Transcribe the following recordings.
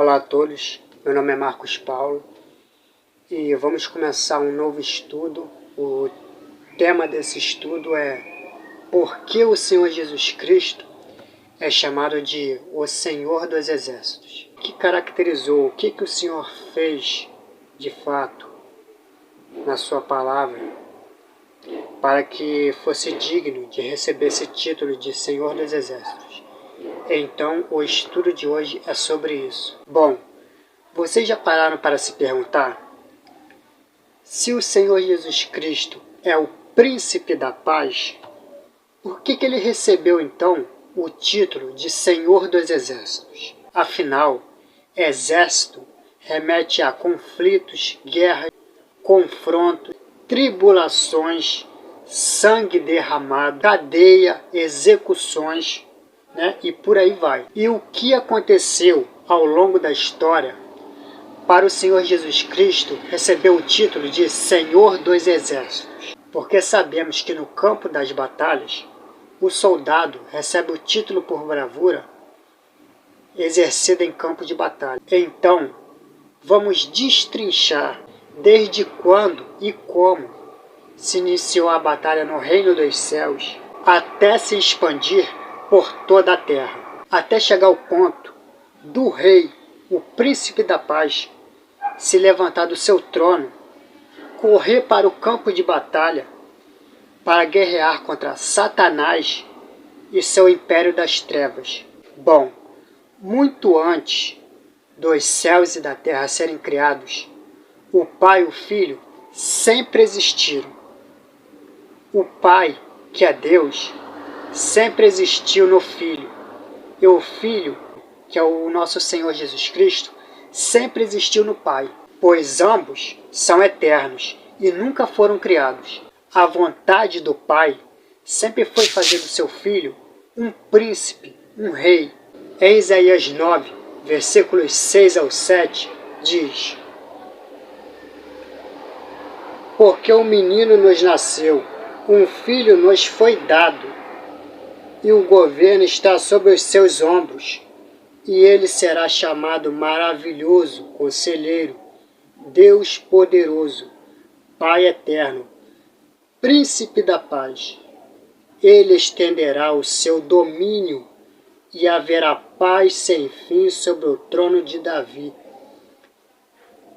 Olá a todos, meu nome é Marcos Paulo e vamos começar um novo estudo. O tema desse estudo é por que o Senhor Jesus Cristo é chamado de o Senhor dos Exércitos. O que caracterizou, o que o Senhor fez de fato na sua palavra para que fosse digno de receber esse título de Senhor dos Exércitos. Então, o estudo de hoje é sobre isso. Bom, vocês já pararam para se perguntar se o Senhor Jesus Cristo é o Príncipe da Paz, por que ele recebeu então o título de Senhor dos Exércitos? Afinal, exército remete a conflitos, guerras, confrontos, tribulações, sangue derramado, cadeia, execuções, e por aí vai. E o que aconteceu ao longo da história para o Senhor Jesus Cristo receber o título de Senhor dos Exércitos? Porque sabemos que no campo das batalhas, o soldado recebe o título por bravura exercida em campo de batalha. Então, vamos destrinchar desde quando e como se iniciou a batalha no reino dos céus, até se expandir por toda a terra, até chegar ao ponto do rei, o príncipe da paz, se levantar do seu trono, correr para o campo de batalha para guerrear contra Satanás e seu império das trevas. Bom, muito antes dos céus e da terra serem criados, o Pai e o Filho sempre existiram. O Pai, que é Deus, sempre existiu no Filho. E o Filho, que é o nosso Senhor Jesus Cristo, sempre existiu no Pai, pois ambos são eternos e nunca foram criados. A vontade do Pai sempre foi fazer do seu Filho um príncipe, um rei. Em Isaías 9, versículos 6 ao 7, diz: porque um menino nos nasceu, um filho nos foi dado, e o governo está sobre os seus ombros, e ele será chamado Maravilhoso, Conselheiro, Deus Poderoso, Pai Eterno, Príncipe da Paz. Ele estenderá o seu domínio e haverá paz sem fim sobre o trono de Davi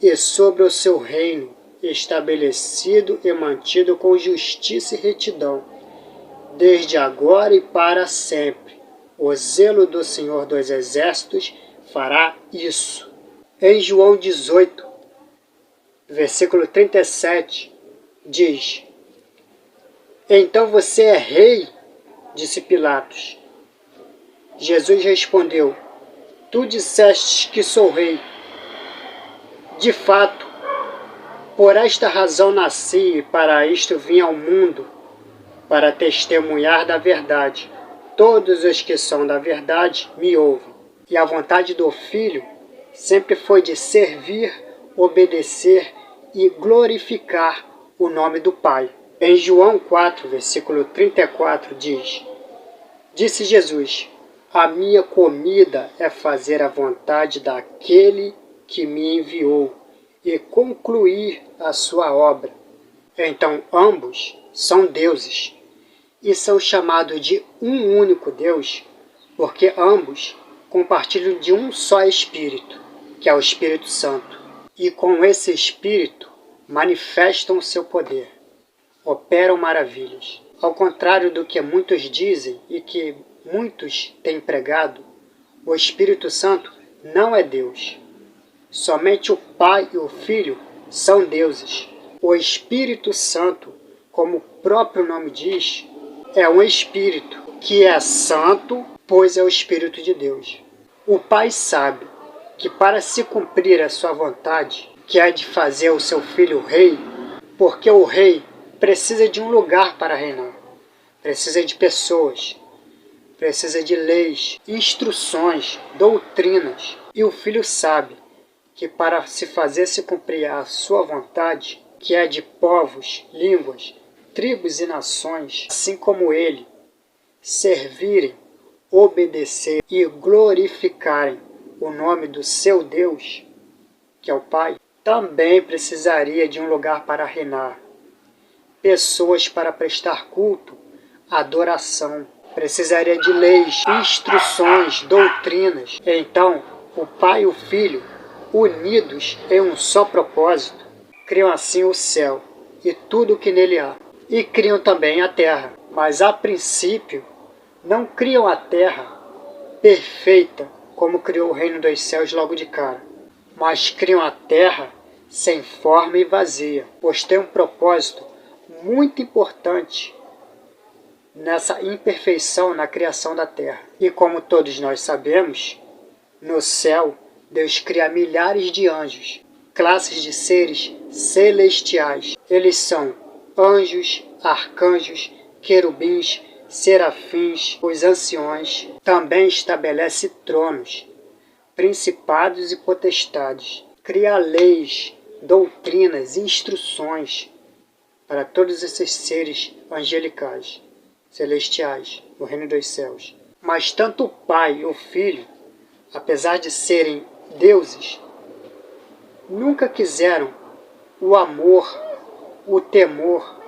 e sobre o seu reino, estabelecido e mantido com justiça e retidão, desde agora e para sempre. O zelo do Senhor dos Exércitos fará isso. Em João 18, versículo 37, diz: então você é rei? Disse Pilatos. Jesus respondeu: tu disseste que sou rei. De fato, por esta razão nasci e para isto vim ao mundo, para testemunhar da verdade. Todos os que são da verdade me ouvem. E a vontade do Filho sempre foi de servir, obedecer e glorificar o nome do Pai. Em João 4, versículo 34 diz: disse Jesus: a minha comida é fazer a vontade daquele que me enviou e concluir a sua obra. Então ambos são deuses e são chamados de um único Deus, porque ambos compartilham de um só Espírito, que é o Espírito Santo. E com esse Espírito manifestam o seu poder, operam maravilhas. Ao contrário do que muitos dizem e que muitos têm pregado, o Espírito Santo não é Deus. Somente o Pai e o Filho são deuses. O Espírito Santo, como o próprio nome diz, é um Espírito que é santo, pois é o Espírito de Deus. O Pai sabe que para se cumprir a sua vontade, que é de fazer o seu Filho rei, porque o rei precisa de um lugar para reinar, precisa de pessoas, precisa de leis, instruções, doutrinas, e o Filho sabe que para se cumprir a sua vontade, que é de povos, línguas, tribos e nações, assim como ele, servirem, obedecer e glorificarem o nome do seu Deus, que é o Pai, também precisaria de um lugar para reinar, pessoas para prestar culto, adoração. Precisaria de leis, instruções, doutrinas. Então, o Pai e o Filho, unidos em um só propósito, criam assim o céu e tudo o que nele há. E criam também a terra. Mas, a princípio, não criam a terra perfeita, como criou o reino dos céus logo de cara. Mas criam a terra sem forma e vazia, pois tem um propósito muito importante nessa imperfeição na criação da terra. E como todos nós sabemos, no céu, Deus cria milhares de anjos, classes de seres celestiais. Eles são anjos, arcanjos, querubins, serafins, os anciões. Também estabelece tronos, principados e potestades. Cria leis, doutrinas e instruções para todos esses seres angelicais, celestiais, no reino dos céus. Mas tanto o Pai e o Filho, apesar de serem deuses, nunca quiseram o amor, o temor,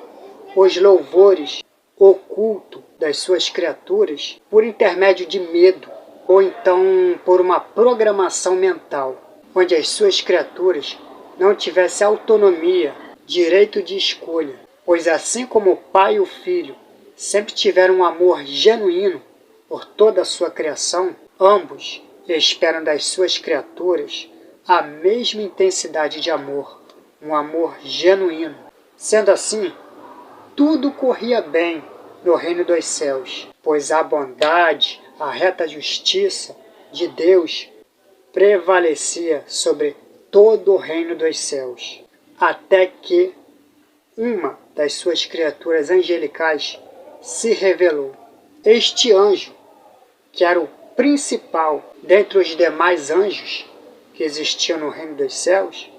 os louvores, o culto das suas criaturas por intermédio de medo, ou então por uma programação mental, onde as suas criaturas não tivessem autonomia, direito de escolha. Pois assim como o Pai e o Filho sempre tiveram um amor genuíno por toda a sua criação, ambos esperam das suas criaturas a mesma intensidade de amor, um amor genuíno. Sendo assim, tudo corria bem no reino dos céus, pois a bondade, a reta justiça de Deus prevalecia sobre todo o reino dos céus, até que uma das suas criaturas angelicais se revelou. Este anjo, que era o principal dentre os demais anjos que existiam no reino dos céus,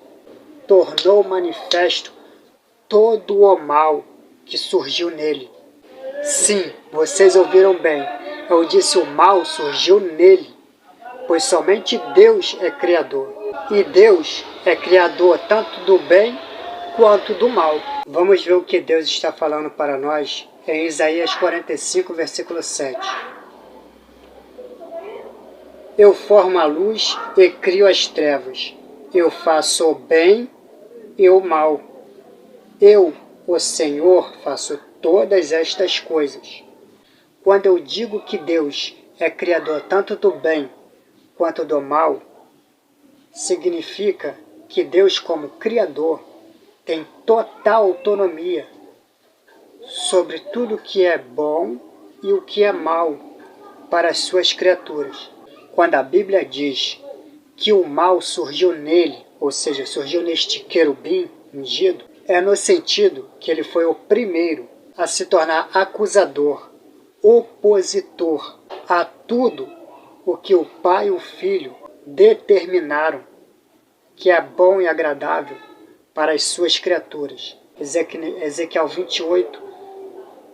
tornou manifesto todo o mal que surgiu nele. Sim, vocês ouviram bem. Eu disse o mal surgiu nele, pois somente Deus é Criador. E Deus é Criador tanto do bem quanto do mal. Vamos ver o que Deus está falando para nós em Isaías 45, versículo 7. Eu formo a luz e crio as trevas. Eu faço o bem e o mal. Eu, o Senhor, faço todas estas coisas. Quando eu digo que Deus é Criador tanto do bem quanto do mal, significa que Deus, como Criador, tem total autonomia sobre tudo o que é bom e o que é mal para as suas criaturas. Quando a Bíblia diz que o mal surgiu nele, ou seja, surgiu neste querubim ungido, é no sentido que ele foi o primeiro a se tornar acusador, opositor a tudo o que o Pai e o Filho determinaram que é bom e agradável para as suas criaturas. Ezequiel 28,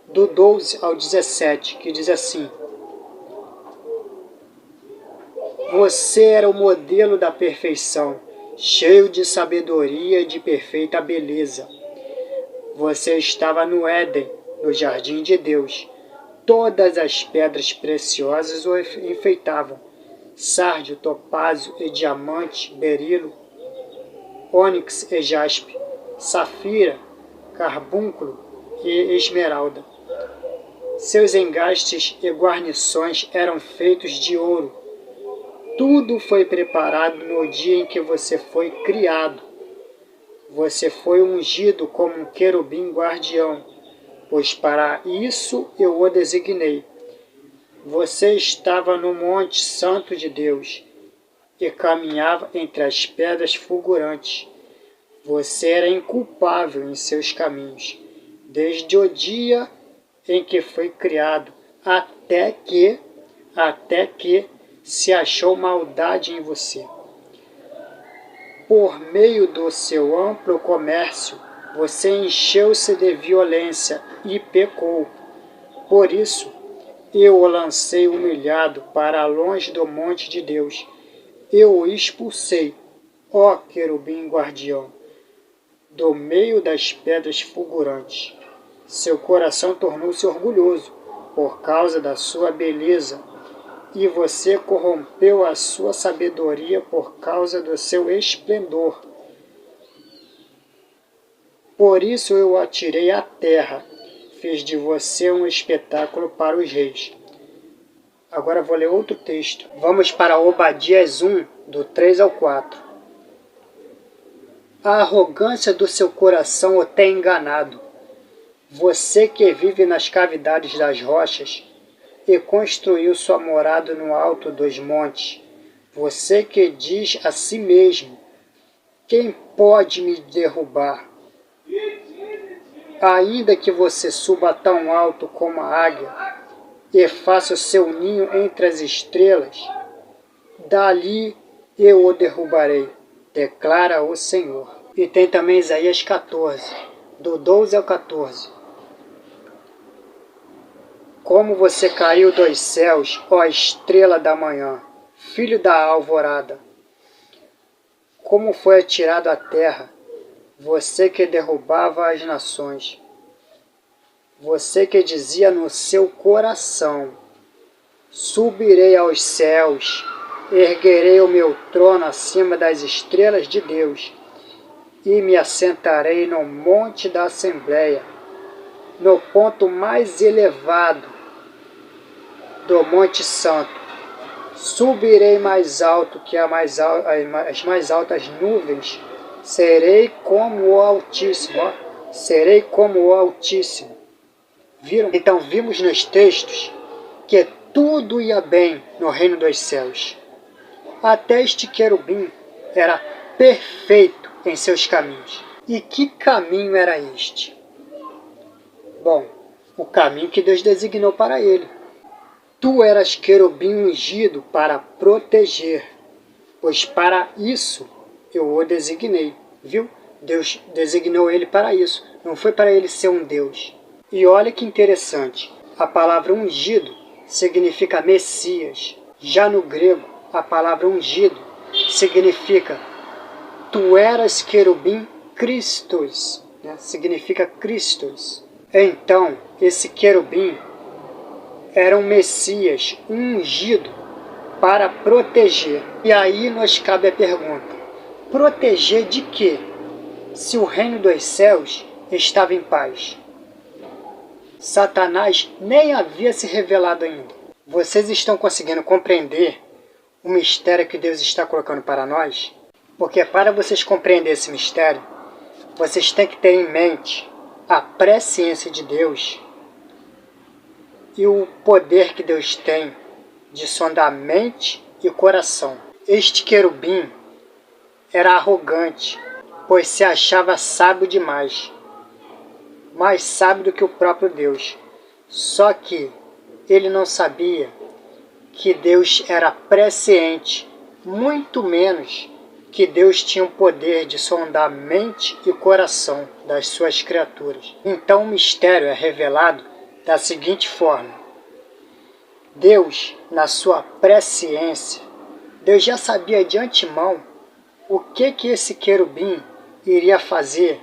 do 12 ao 17, que diz assim: Você era o modelo da perfeição, cheio de sabedoria e de perfeita beleza. Você estava no Éden, no jardim de Deus. Todas as pedras preciosas o enfeitavam: sárdio, topázio e diamante, berilo, ônix e jaspe, safira, carbúnculo e esmeralda. Seus engastes e guarnições eram feitos de ouro. Tudo foi preparado no dia em que você foi criado. Você foi ungido como um querubim guardião, pois para isso eu o designei. Você estava no monte santo de Deus e caminhava entre as pedras fulgurantes. Você era inculpável em seus caminhos, desde o dia em que foi criado, até que se achou maldade em você. Por meio do seu amplo comércio, você encheu-se de violência e pecou. Por isso, eu o lancei humilhado para longe do monte de Deus Eu o expulsei, ó querubim guardião, do meio das pedras fulgurantes. Seu coração tornou-se orgulhoso por causa da sua beleza, e você corrompeu a sua sabedoria por causa do seu esplendor. Por isso eu o atirei à terra, fiz de você um espetáculo para os reis. Agora vou ler outro texto. Vamos para Obadias 1, do 3 ao 4. A arrogância do seu coração o tem enganado. Você que vive nas cavidades das rochas e construiu sua morada no alto dos montes. Você que diz a si mesmo, quem pode me derrubar? Ainda que você suba tão alto como a águia e faça o seu ninho entre as estrelas, dali eu o derrubarei, declara o Senhor. E tem também Isaías 14, do 12 ao 14. Como você caiu dos céus, ó estrela da manhã, filho da alvorada. Como foi atirado à terra, você que derrubava as nações. Você que dizia no seu coração, subirei aos céus, erguerei o meu trono acima das estrelas de Deus, e me assentarei no monte da Assembleia, no ponto mais elevado do Monte Santo. Subirei mais alto que as mais altas nuvens, serei como o Altíssimo, serei como o Altíssimo. Viram? Então vimos nos textos que tudo ia bem no reino dos céus. Até este querubim era perfeito em seus caminhos. E que caminho era este? Bom, o caminho que Deus designou para ele. Tu eras querubim ungido para proteger, pois para isso eu o designei. Viu? Deus designou ele para isso. Não foi para ele ser um Deus. E olha que interessante. A palavra ungido significa Messias. Já no grego, a palavra ungido significa tu eras querubim Christos. Né? Significa Christos. Então, esse querubim era um Messias ungido para proteger. E aí nos cabe a pergunta, proteger de quê? Se o reino dos céus estava em paz. Satanás nem havia se revelado ainda. Vocês estão conseguindo compreender o mistério que Deus está colocando para nós? Porque para vocês compreenderem esse mistério, vocês têm que ter em mente a presciência de Deus e o poder que Deus tem de sondar mente e coração. Este querubim era arrogante, pois se achava sábio demais, mais sábio do que o próprio Deus. Só que ele não sabia que Deus era presciente, muito menos que Deus tinha o poder de sondar mente e coração das suas criaturas. Então o mistério é revelado da seguinte forma. Deus, na sua presciência, Deus já sabia de antemão o que esse querubim iria fazer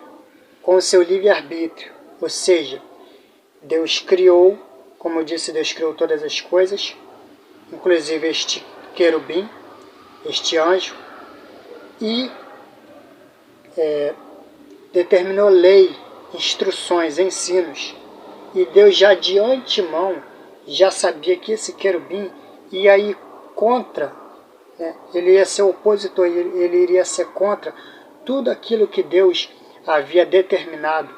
com o seu livre-arbítrio. Ou seja, Deus criou, como eu disse, Deus criou todas as coisas, inclusive este querubim, este anjo, e determinou lei, instruções, ensinos. E Deus já de antemão já sabia que esse querubim ia ir contra, né? Ele ia ser opositor, ele iria ser contra tudo aquilo que Deus havia determinado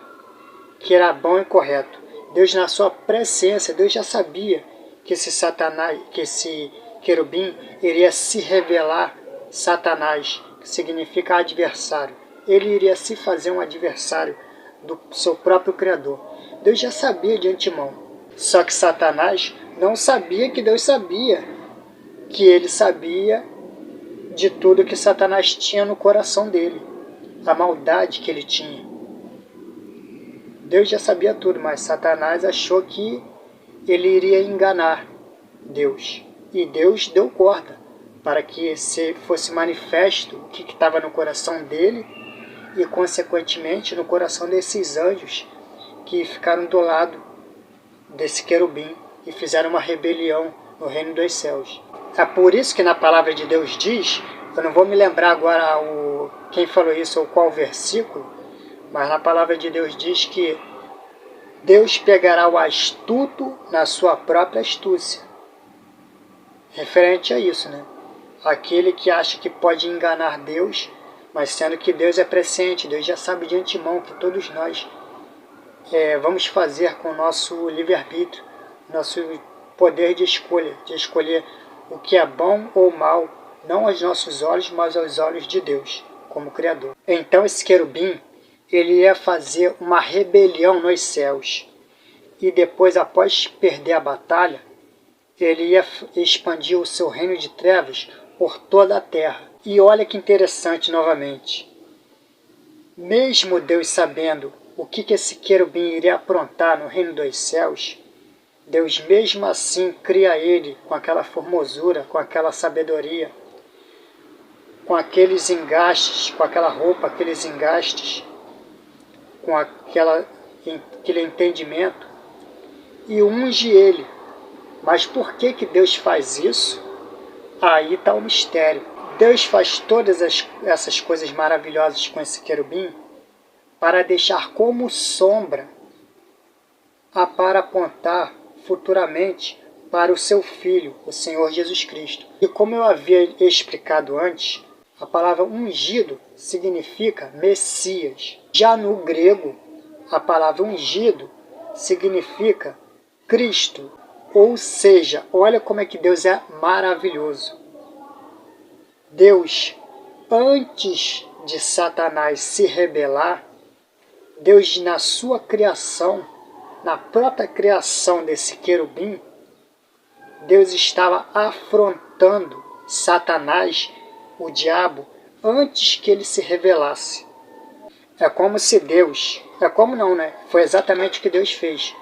que era bom e correto. Deus, na sua presciência, Deus já sabia que esse querubim iria se revelar Satanás, que significa adversário. Ele iria se fazer um adversário do seu próprio Criador. Deus já sabia de antemão. Só que Satanás não sabia que Deus sabia, que ele sabia de tudo que Satanás tinha no coração dele, a maldade que ele tinha. Deus já sabia tudo, mas Satanás achou que ele iria enganar Deus. E Deus deu corda. para que se fosse manifesto o que estava no coração dele e, consequentemente, no coração desses anjos que ficaram do lado desse querubim e fizeram uma rebelião no reino dos céus. É por isso que na palavra de Deus diz, eu não vou me lembrar agora quem falou isso ou qual versículo, mas na palavra de Deus diz que Deus pegará o astuto na sua própria astúcia. Referente a isso, né? Aquele que acha que pode enganar Deus, mas sendo que Deus é presciente, Deus já sabe de antemão que todos nós vamos fazer com o nosso livre-arbítrio, nosso poder de escolher o que é bom ou mal, não aos nossos olhos, mas aos olhos de Deus, como Criador. Então esse querubim, ele ia fazer uma rebelião nos céus. E depois, após perder a batalha, ele ia expandir o seu reino de trevas por toda a terra. E olha que interessante novamente. Mesmo Deus sabendo o que esse querubim iria aprontar no reino dos céus, Deus mesmo assim cria ele com aquela formosura, com aquela sabedoria, com aqueles engastes, com aquela roupa, aqueles engastes, com aquele entendimento, e unge ele. Mas por que Deus faz isso? Aí está o mistério. Deus faz todas essas coisas maravilhosas com esse querubim para deixar como sombra, para apontar futuramente para o seu Filho, o Senhor Jesus Cristo. E como eu havia explicado antes, a palavra ungido significa Messias. Já no grego, a palavra ungido significa Cristo. Ou seja, olha como é que Deus é maravilhoso. Deus, antes de Satanás se rebelar, Deus, na sua criação, na própria criação desse querubim, Deus estava afrontando Satanás, o diabo, antes que ele se revelasse. É como se Deus... É como não, né? Foi exatamente o que Deus fez.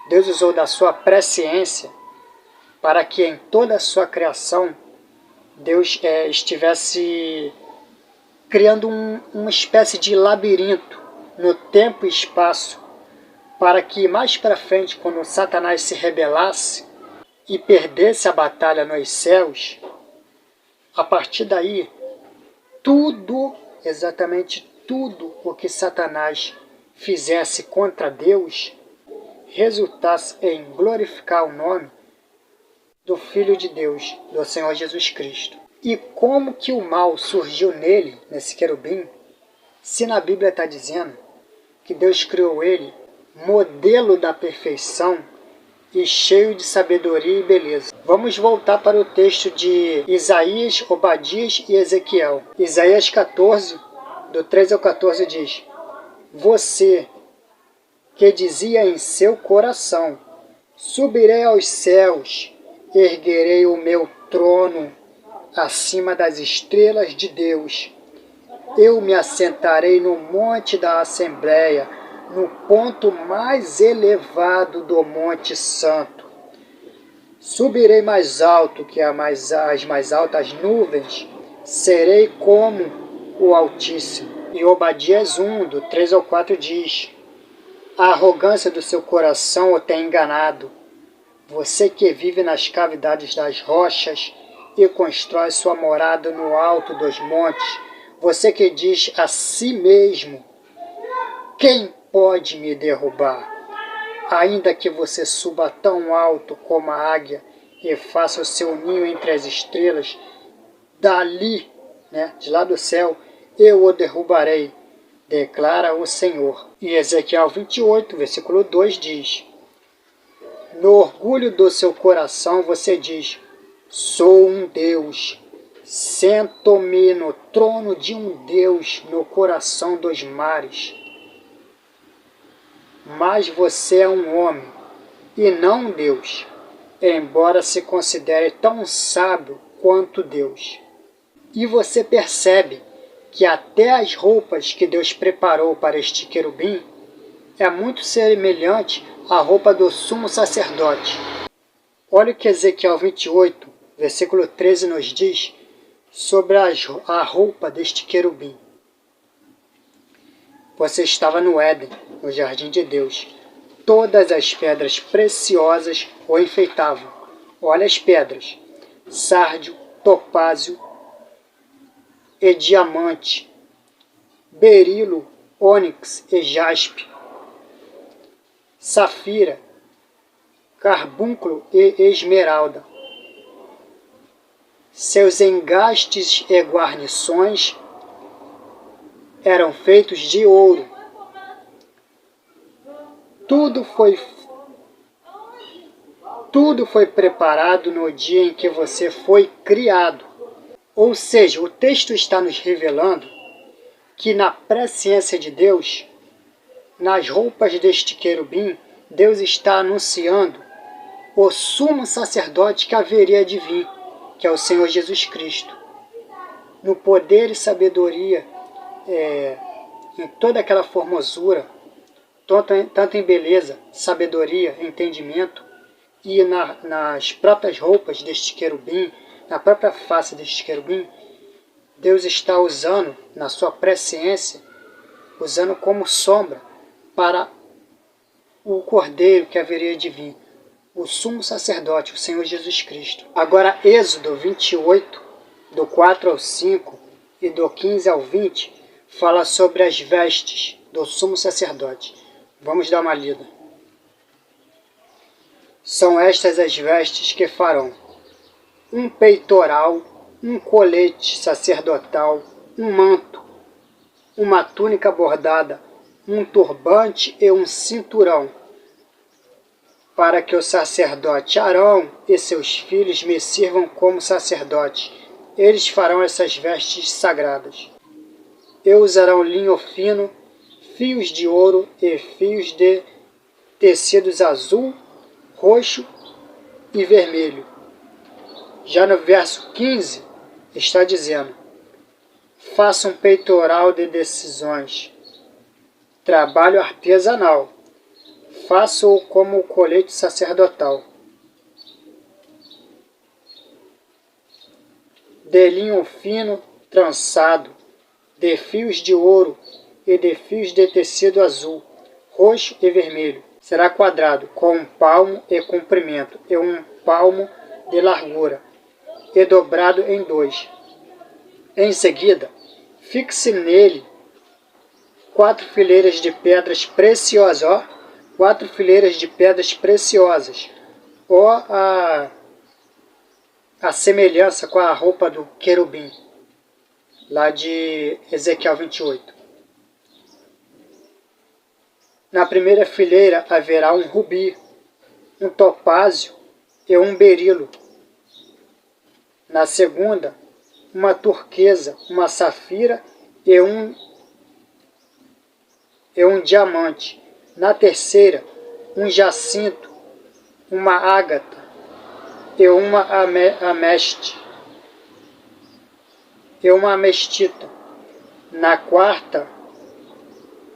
Deus usou da sua presciência para que em toda a sua criação Deus estivesse criando uma espécie de labirinto no tempo e espaço, para que mais para frente, quando Satanás se rebelasse e perdesse a batalha nos céus, a partir daí, tudo, exatamente tudo o que Satanás fizesse contra Deus, resultasse em glorificar o nome do Filho de Deus, do Senhor Jesus Cristo. E como que o mal surgiu nele, nesse querubim, se na Bíblia está dizendo que Deus criou ele modelo da perfeição e cheio de sabedoria e beleza. Vamos voltar para o texto de Isaías, Obadias e Ezequiel. Isaías 14, do 13 ao 14 diz: Você que dizia em seu coração, subirei aos céus, erguerei o meu trono acima das estrelas de Deus. Eu me assentarei no monte da Assembleia, no ponto mais elevado do Monte Santo. Subirei mais alto que as mais altas nuvens, serei como o Altíssimo. E Obadias 1, do 3 ao 4 diz: A arrogância do seu coração o tem enganado. Você que vive nas cavidades das rochas e constrói sua morada no alto dos montes, você que diz a si mesmo: Quem pode me derrubar? Ainda que você suba tão alto como a águia e faça o seu ninho entre as estrelas, dali, de lá do céu, eu o derrubarei, declara o Senhor. E Ezequiel 28, versículo 2 diz: No orgulho do seu coração você diz: Sou um Deus, sento-me no trono de um Deus no coração dos mares. Mas você é um homem, e não um Deus, embora se considere tão sábio quanto Deus. E você percebe que até as roupas que Deus preparou para este querubim é muito semelhante à roupa do sumo sacerdote. Olha o que Ezequiel 28, versículo 13 nos diz, sobre a roupa deste querubim. Você estava no Éden, no jardim de Deus. Todas as pedras preciosas o enfeitavam. Olha as pedras: sárdio, topázio e diamante, berilo, ônix e jaspe, safira, carbúnculo e esmeralda. Seus engastes e guarnições eram feitos de ouro. Tudo foi preparado no dia em que você foi criado. Ou seja, o texto está nos revelando que na presciência de Deus, nas roupas deste querubim, Deus está anunciando o sumo sacerdote que haveria de vir, que é o Senhor Jesus Cristo. No poder e sabedoria, em toda aquela formosura, tanto em beleza, sabedoria, entendimento, e nas próprias roupas deste querubim, na própria face deste querubim, Deus está usando, na sua presciência, usando como sombra para o Cordeiro que haveria de vir, o sumo sacerdote, o Senhor Jesus Cristo. Agora, Êxodo 28, do 4 ao 5 e do 15 ao 20, fala sobre as vestes do sumo sacerdote. Vamos dar uma lida. São estas as vestes que farão: um peitoral, um colete sacerdotal, um manto, uma túnica bordada, um turbante e um cinturão, para que o sacerdote Arão e seus filhos me sirvam como sacerdotes. Eles farão essas vestes sagradas. E usarão linho fino, fios de ouro e fios de tecidos azul, roxo e vermelho. Já no verso 15 está dizendo: faça um peitoral de decisões, trabalho artesanal, faça-o como o colete sacerdotal, de linho fino trançado, de fios de ouro e de fios de tecido azul, roxo e vermelho. Será quadrado, com 1 palmo de comprimento e 1 palmo de largura, e dobrado em 2. Em seguida, fixe nele 4 fileiras de pedras preciosas, 4 fileiras de pedras preciosas, a semelhança com a roupa do querubim, lá de Ezequiel 28. Na primeira fileira haverá um rubi, um topázio e um berilo. Na segunda, uma turquesa, uma safira e um diamante. Na terceira, um jacinto, uma ágata e uma amestita. Na quarta,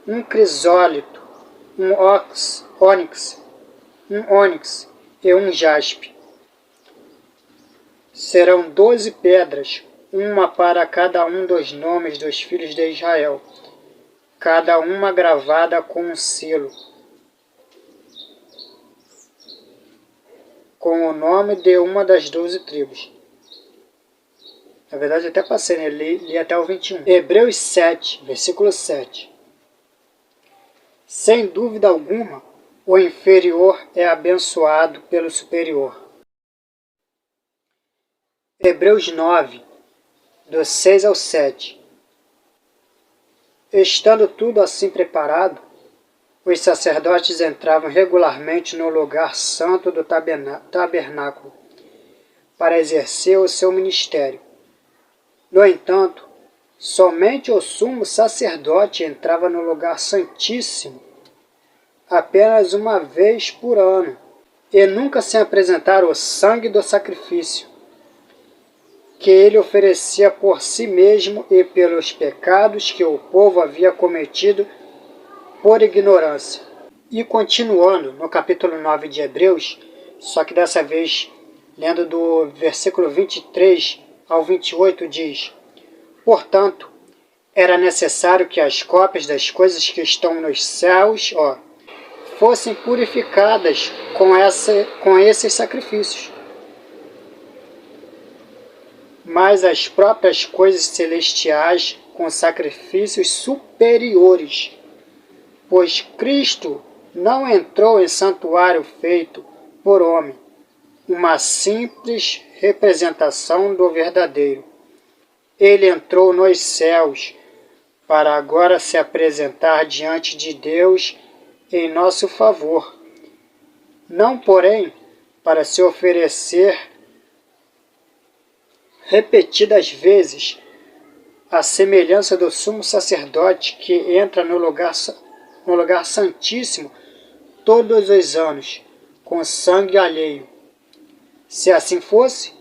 um crisólito, um ônix e um jaspe. Serão 12 pedras, uma para cada um dos nomes dos filhos de Israel, cada uma gravada com um selo, com o nome de uma das 12 tribos. Na verdade, eu até passei, né? Li até o 21. Hebreus 7, versículo 7. Sem dúvida alguma, o inferior é abençoado pelo superior. Hebreus 9, do 6 ao 7. Estando tudo assim preparado, os sacerdotes entravam regularmente no lugar santo do tabernáculo para exercer o seu ministério. No entanto, somente o sumo sacerdote entrava no lugar santíssimo apenas uma vez por ano, e nunca sem apresentar o sangue do sacrifício, que ele oferecia por si mesmo e pelos pecados que o povo havia cometido por ignorância. E continuando no capítulo 9 de Hebreus, só que dessa vez lendo do versículo 23 ao 28 diz: portanto, era necessário que as cópias das coisas que estão nos céus, fossem purificadas com esses sacrifícios. Mas as próprias coisas celestiais com sacrifícios superiores, pois Cristo não entrou em santuário feito por homem, uma simples representação do verdadeiro. Ele entrou nos céus para agora se apresentar diante de Deus em nosso favor, não, porém, para se oferecer repetidas vezes, à semelhança do sumo sacerdote que entra no lugar santíssimo todos os anos, com sangue alheio. Se assim fosse,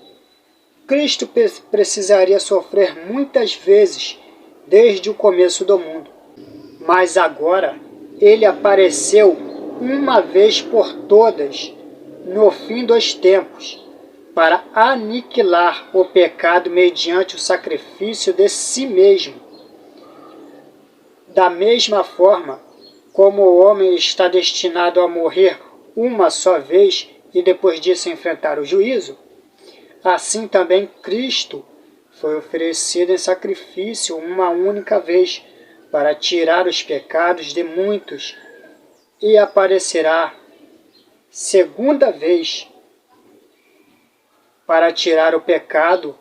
Cristo precisaria sofrer muitas vezes desde o começo do mundo. Mas agora ele apareceu uma vez por todas no fim dos tempos, para aniquilar o pecado mediante o sacrifício de si mesmo. Da mesma forma como o homem está destinado a morrer uma só vez e depois disso enfrentar o juízo, assim também Cristo foi oferecido em sacrifício uma única vez para tirar os pecados de muitos, e aparecerá segunda vez para tirar o pecado,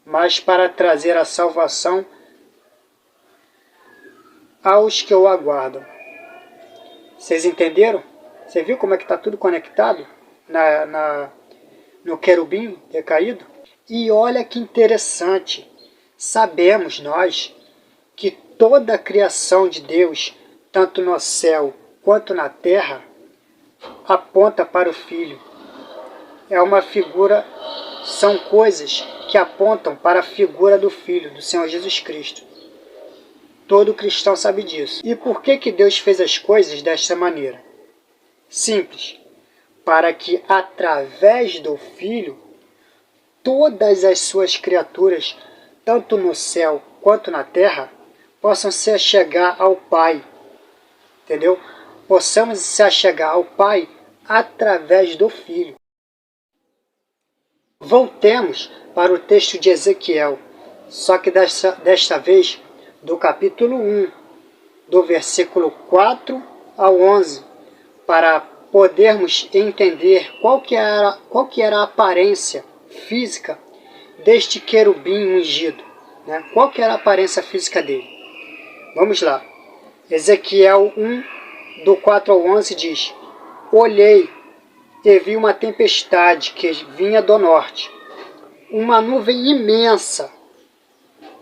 mas para trazer a salvação aos que o aguardam. Vocês entenderam? Você viu como é que está tudo conectado no querubim decaído? E olha que interessante, sabemos nós que toda a criação de Deus, tanto no céu quanto na terra, aponta para o Filho. É uma figura, são coisas que apontam para a figura do Filho, do Senhor Jesus Cristo. Todo cristão sabe disso. E por que Deus fez as coisas desta maneira? Simples. Para que, através do Filho, todas as suas criaturas, tanto no céu quanto na terra, possam se achegar ao Pai. Entendeu? Possamos se achegar ao Pai através do Filho. Voltemos para o texto de Ezequiel, só que desta vez do capítulo 1, do versículo 4 ao 11, para podermos entender qual que era a aparência física deste querubim ungido, né? Qual que era a aparência física dele? Vamos lá. Ezequiel 1, do 4 ao 11 diz: olhei e vi uma tempestade que vinha do norte, uma nuvem imensa,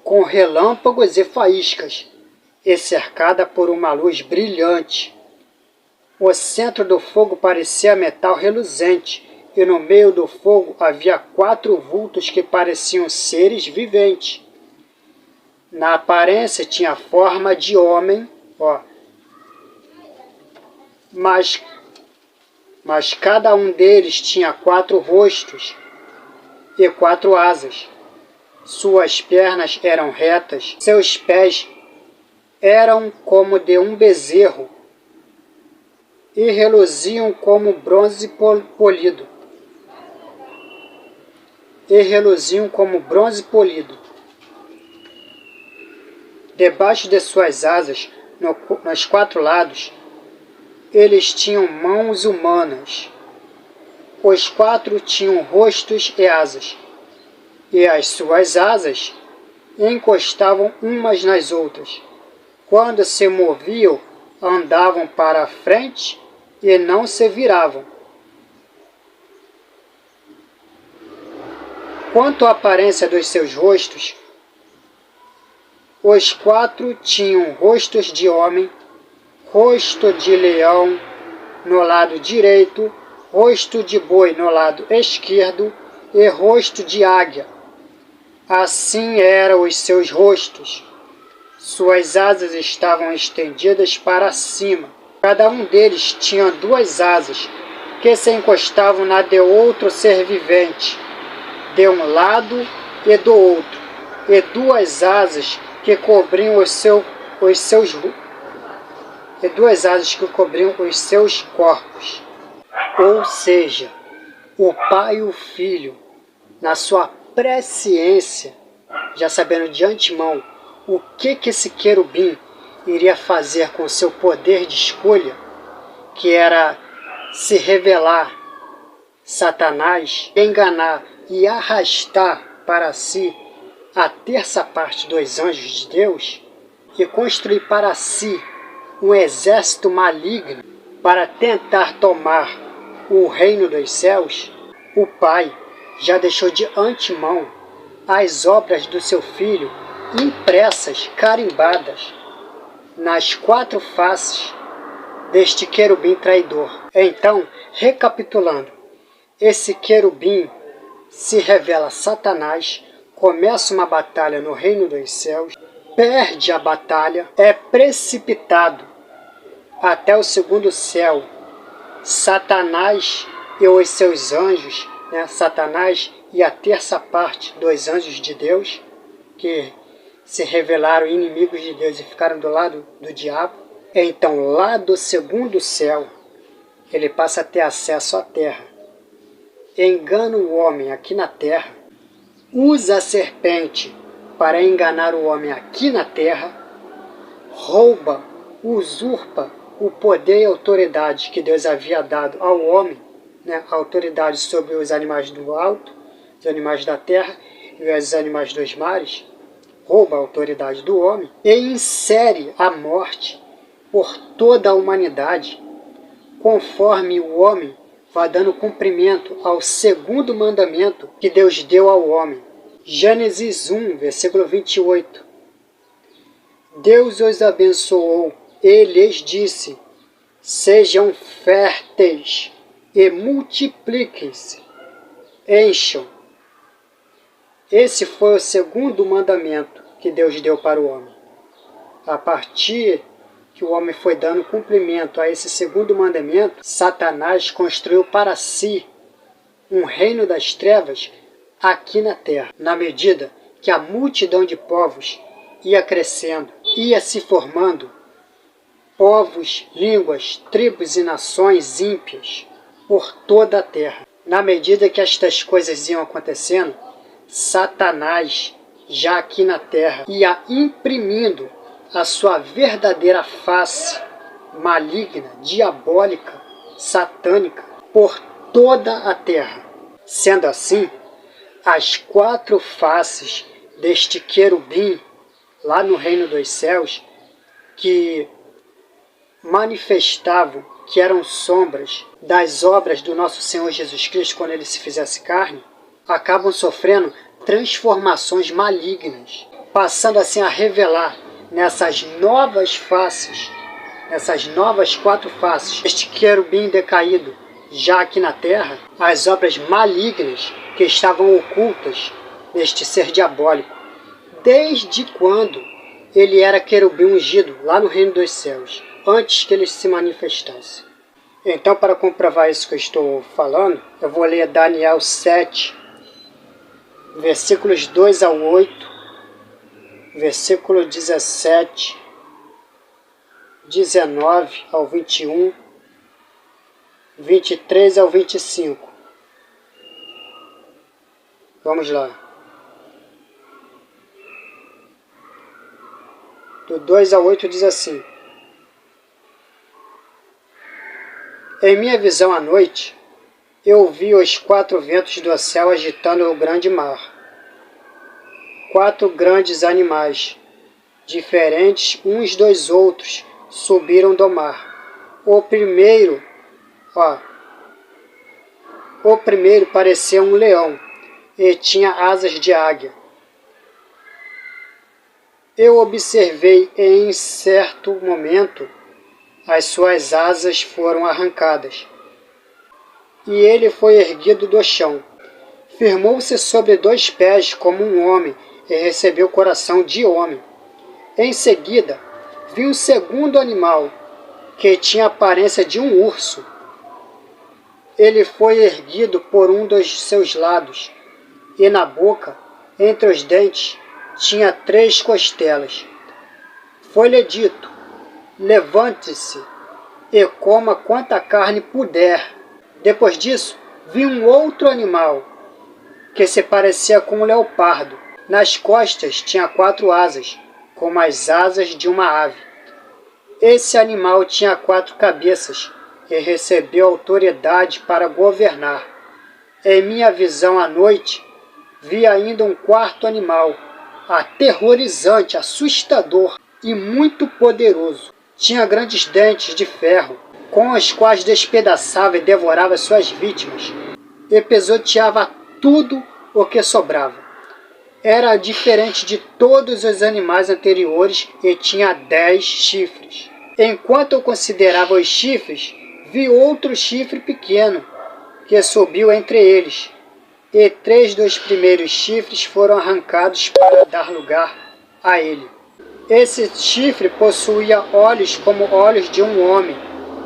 com relâmpagos e faíscas, e cercada por uma luz brilhante. O centro do fogo parecia metal reluzente, e no meio do fogo havia 4 vultos que pareciam seres viventes. Na aparência tinha forma de homem, mas cada um deles tinha 4 rostos e 4 asas. Suas pernas eram retas, seus pés eram como de um bezerro e reluziam como bronze polido. Debaixo de suas asas, nos 4 lados, eles tinham mãos humanas. Os 4 tinham rostos e asas, e as suas asas encostavam umas nas outras. Quando se moviam, andavam para a frente e não se viravam. Quanto à aparência dos seus rostos, os 4 tinham rostos de homem, rosto de leão no lado direito, rosto de boi no lado esquerdo e rosto de águia. Assim eram os seus rostos. Suas asas estavam estendidas para cima. Cada um deles tinha 2 asas, que se encostavam na de outro ser vivente, de um lado e do outro, e duas asas que cobriam os seus corpos. Ou seja, o Pai e o Filho, na sua presciência, já sabendo de antemão o que esse querubim iria fazer com seu poder de escolha, que era se revelar Satanás, enganar e arrastar para si a terça parte dos anjos de Deus e construir para si um exército maligno para tentar tomar o reino dos céus, o Pai já deixou de antemão as obras do seu Filho impressas, carimbadas, nas quatro faces deste querubim traidor. Então, recapitulando, esse querubim se revela Satanás, começa uma batalha no reino dos céus, perde a batalha, é precipitado até o segundo céu. Satanás e os seus anjos, Satanás e a terça parte dos anjos de Deus, que se revelaram inimigos de Deus e ficaram do lado do diabo. Então, lá do segundo céu, ele passa a ter acesso à terra, engana o homem aqui na terra, usa a serpente para enganar o homem aqui na terra, rouba, usurpa o poder e autoridade que Deus havia dado ao homem, a autoridade sobre os animais do alto, os animais da terra e os animais dos mares, rouba a autoridade do homem e insere a morte por toda a humanidade, conforme o homem vai dando cumprimento ao segundo mandamento que Deus deu ao homem. Gênesis 1, versículo 28. Deus os abençoou e lhes disse: sejam férteis e multipliquem-se, encham. Esse foi o segundo mandamento que Deus deu para o homem. A partir que o homem foi dando cumprimento a esse segundo mandamento, Satanás construiu para si um reino das trevas aqui na terra. Na medida que a multidão de povos ia crescendo, ia se formando, povos, línguas, tribos e nações ímpias por toda a terra. Na medida que estas coisas iam acontecendo, Satanás, já aqui na terra, ia imprimindo a sua verdadeira face maligna, diabólica, satânica, por toda a terra. Sendo assim, as quatro faces deste querubim, lá no reino dos céus, que manifestavam que eram sombras das obras do nosso Senhor Jesus Cristo quando ele se fizesse carne, acabam sofrendo transformações malignas, passando assim a revelar nessas novas faces, nessas novas quatro faces, este querubim decaído já aqui na terra, as obras malignas que estavam ocultas neste ser diabólico, desde quando ele era querubim ungido lá no reino dos céus, antes que ele se manifestasse. Então, para comprovar isso que eu estou falando, eu vou ler Daniel 7, versículos 2 ao 8, versículo 17, 19 ao 21, 23 ao 25. Vamos lá. Do 2 ao 8 diz assim: em minha visão à noite, eu vi os quatro ventos do céu agitando o grande mar. Quatro grandes animais, diferentes uns dos outros, subiram do mar. O primeiro parecia um leão e tinha asas de águia. Eu observei e em certo momento as suas asas foram arrancadas, e ele foi erguido do chão. Firmou-se sobre dois pés como um homem e recebeu coração de homem. Em seguida, vi um segundo animal, que tinha a aparência de um urso. Ele foi erguido por um dos seus lados, e na boca Entre os dentes tinha 3 costelas. Foi-lhe dito: levante-se e coma quanta carne puder. Depois disso, vi um outro animal, que se parecia com um leopardo. Nas costas tinha 4 asas, como as asas de uma ave. Esse animal tinha 4 cabeças e recebeu autoridade para governar. Em minha visão à noite, vi ainda um 4º animal, aterrorizante, assustador e muito poderoso. Tinha grandes dentes de ferro, com os quais despedaçava e devorava suas vítimas, e pisoteava tudo o que sobrava. Era diferente de todos os animais anteriores e tinha 10 chifres. Enquanto eu considerava os chifres, vi outro chifre pequeno, que subiu entre eles, e 3 dos primeiros chifres foram arrancados para dar lugar a ele. Esse chifre possuía olhos como olhos de um homem,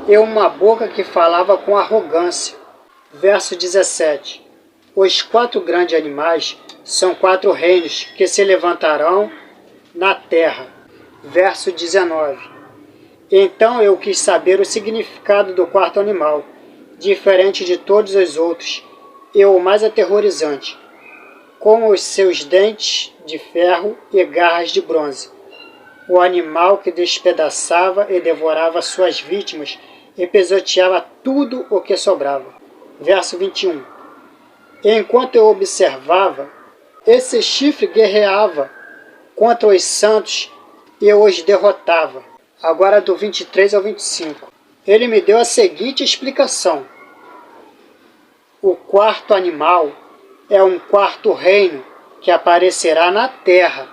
e uma boca que falava com arrogância. Verso 17. Os 4 grandes animais são 4 reinos que se levantarão na terra. Verso 19. Então eu quis saber o significado do 4º animal, diferente de todos os outros, e o mais aterrorizante, com os seus dentes de ferro e garras de bronze. O animal que despedaçava e devorava suas vítimas e pisoteava tudo o que sobrava. Verso 21. Enquanto eu observava, esse chifre guerreava contra os santos e os derrotava. Agora do 23 ao 25. Ele me deu a seguinte explicação: o 4º animal é um 4º reino que aparecerá na terra.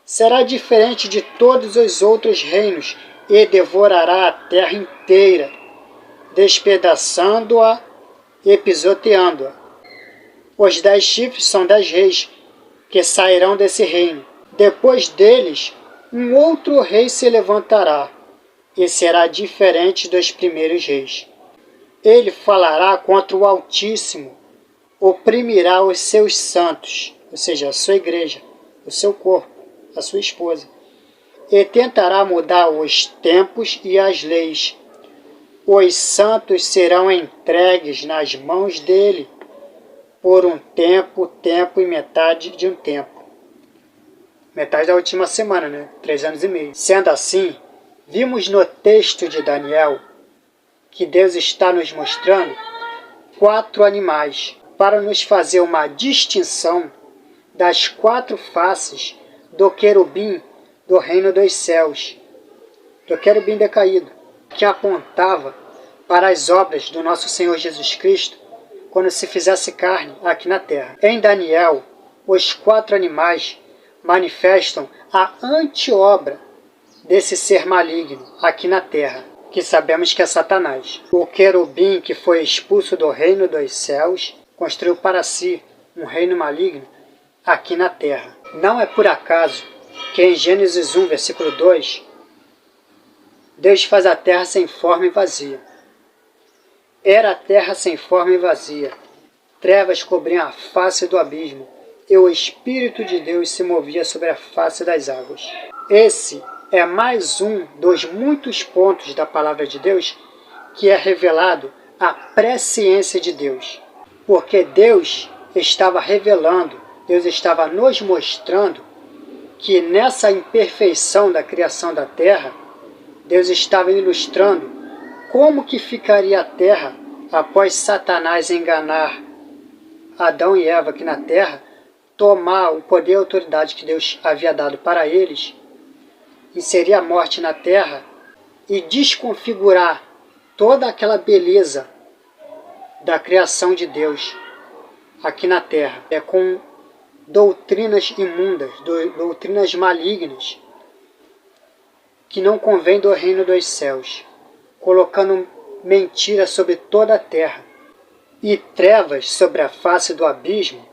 Será diferente de todos os outros reinos e devorará a terra inteira, despedaçando-a e pisoteando-a. Os 10 chifres são 10 reis que sairão desse reino. Depois deles, um outro rei se levantará e será diferente dos primeiros reis. Ele falará contra o Altíssimo, oprimirá os seus santos, ou seja, a sua igreja, o seu corpo, a sua esposa, e tentará mudar os tempos e as leis. Os santos serão entregues nas mãos dele por um tempo, tempo e metade de um tempo. Metade da última semana, né? 3 anos e meio. Sendo assim, vimos no texto de Daniel que Deus está nos mostrando 4 animais para nos fazer uma distinção das 4 faces do querubim do reino dos céus, do querubim decaído, que apontava para as obras do nosso Senhor Jesus Cristo quando se fizesse carne aqui na terra. Em Daniel, os 4 animais manifestam a anti-obra desse ser maligno aqui na terra, que sabemos que é Satanás. O querubim que foi expulso do reino dos céus construiu para si um reino maligno aqui na terra. Não é por acaso que em Gênesis 1, versículo 2, Deus faz a terra sem forma e vazia. Era a terra sem forma e vazia. Trevas cobriam a face do abismo, e o Espírito de Deus se movia sobre a face das águas. Esse é mais um dos muitos pontos da palavra de Deus que é revelado a presciência de Deus. Porque Deus estava revelando, Deus estava nos mostrando que nessa imperfeição da criação da terra, Deus estava ilustrando como que ficaria a terra após Satanás enganar Adão e Eva aqui na terra, tomar o poder e a autoridade que Deus havia dado para eles, inserir a morte na terra e desconfigurar toda aquela beleza da criação de Deus aqui na terra, com doutrinas imundas, doutrinas malignas, que não convém do reino dos céus, colocando mentira sobre toda a terra. E trevas sobre a face do abismo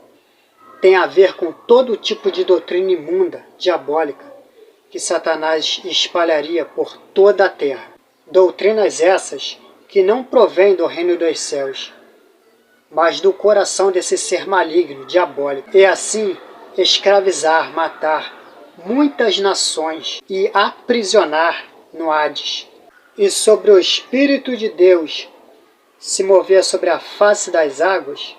tem a ver com todo tipo de doutrina imunda, diabólica, que Satanás espalharia por toda a terra. Doutrinas essas que não provêm do reino dos céus, mas do coração desse ser maligno, diabólico, e assim escravizar, matar muitas nações e aprisionar no Hades. E sobre o Espírito de Deus se mover sobre a face das águas,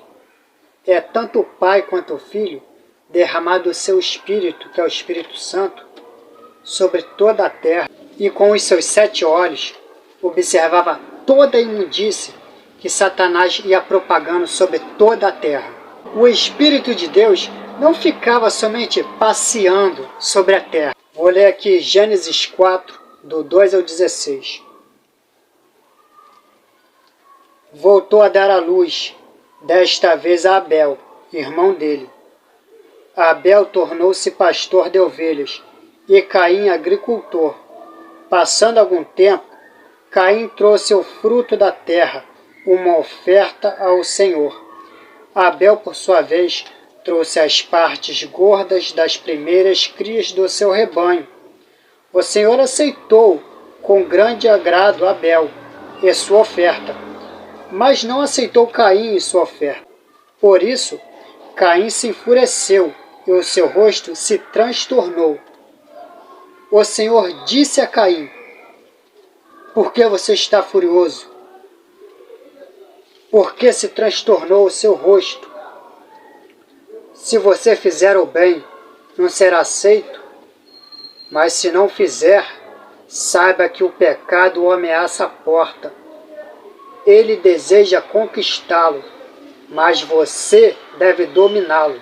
é tanto o Pai quanto o Filho derramado o seu Espírito, que é o Espírito Santo, sobre toda a terra, e com os seus 7 olhos observava toda a imundície que Satanás ia propagando sobre toda a terra. O Espírito de Deus não ficava somente passeando sobre a terra. Vou ler aqui Gênesis 4, do 2 ao 16. Voltou a dar à luz, desta vez a Abel, irmão dele. Abel tornou-se pastor de ovelhas, e Caim agricultor. Passando algum tempo, Caim trouxe o fruto da terra, uma oferta ao Senhor. Abel, por sua vez, trouxe as partes gordas das primeiras crias do seu rebanho. O Senhor aceitou com grande agrado Abel e sua oferta, mas não aceitou Caim e sua oferta. Por isso, Caim se enfureceu e o seu rosto se transtornou. O Senhor disse a Caim: por que você está furioso? Por que se transtornou o seu rosto? Se você fizer o bem, não será aceito, mas se não fizer, saiba que o pecado o ameaça a porta. Ele deseja conquistá-lo, mas você deve dominá-lo.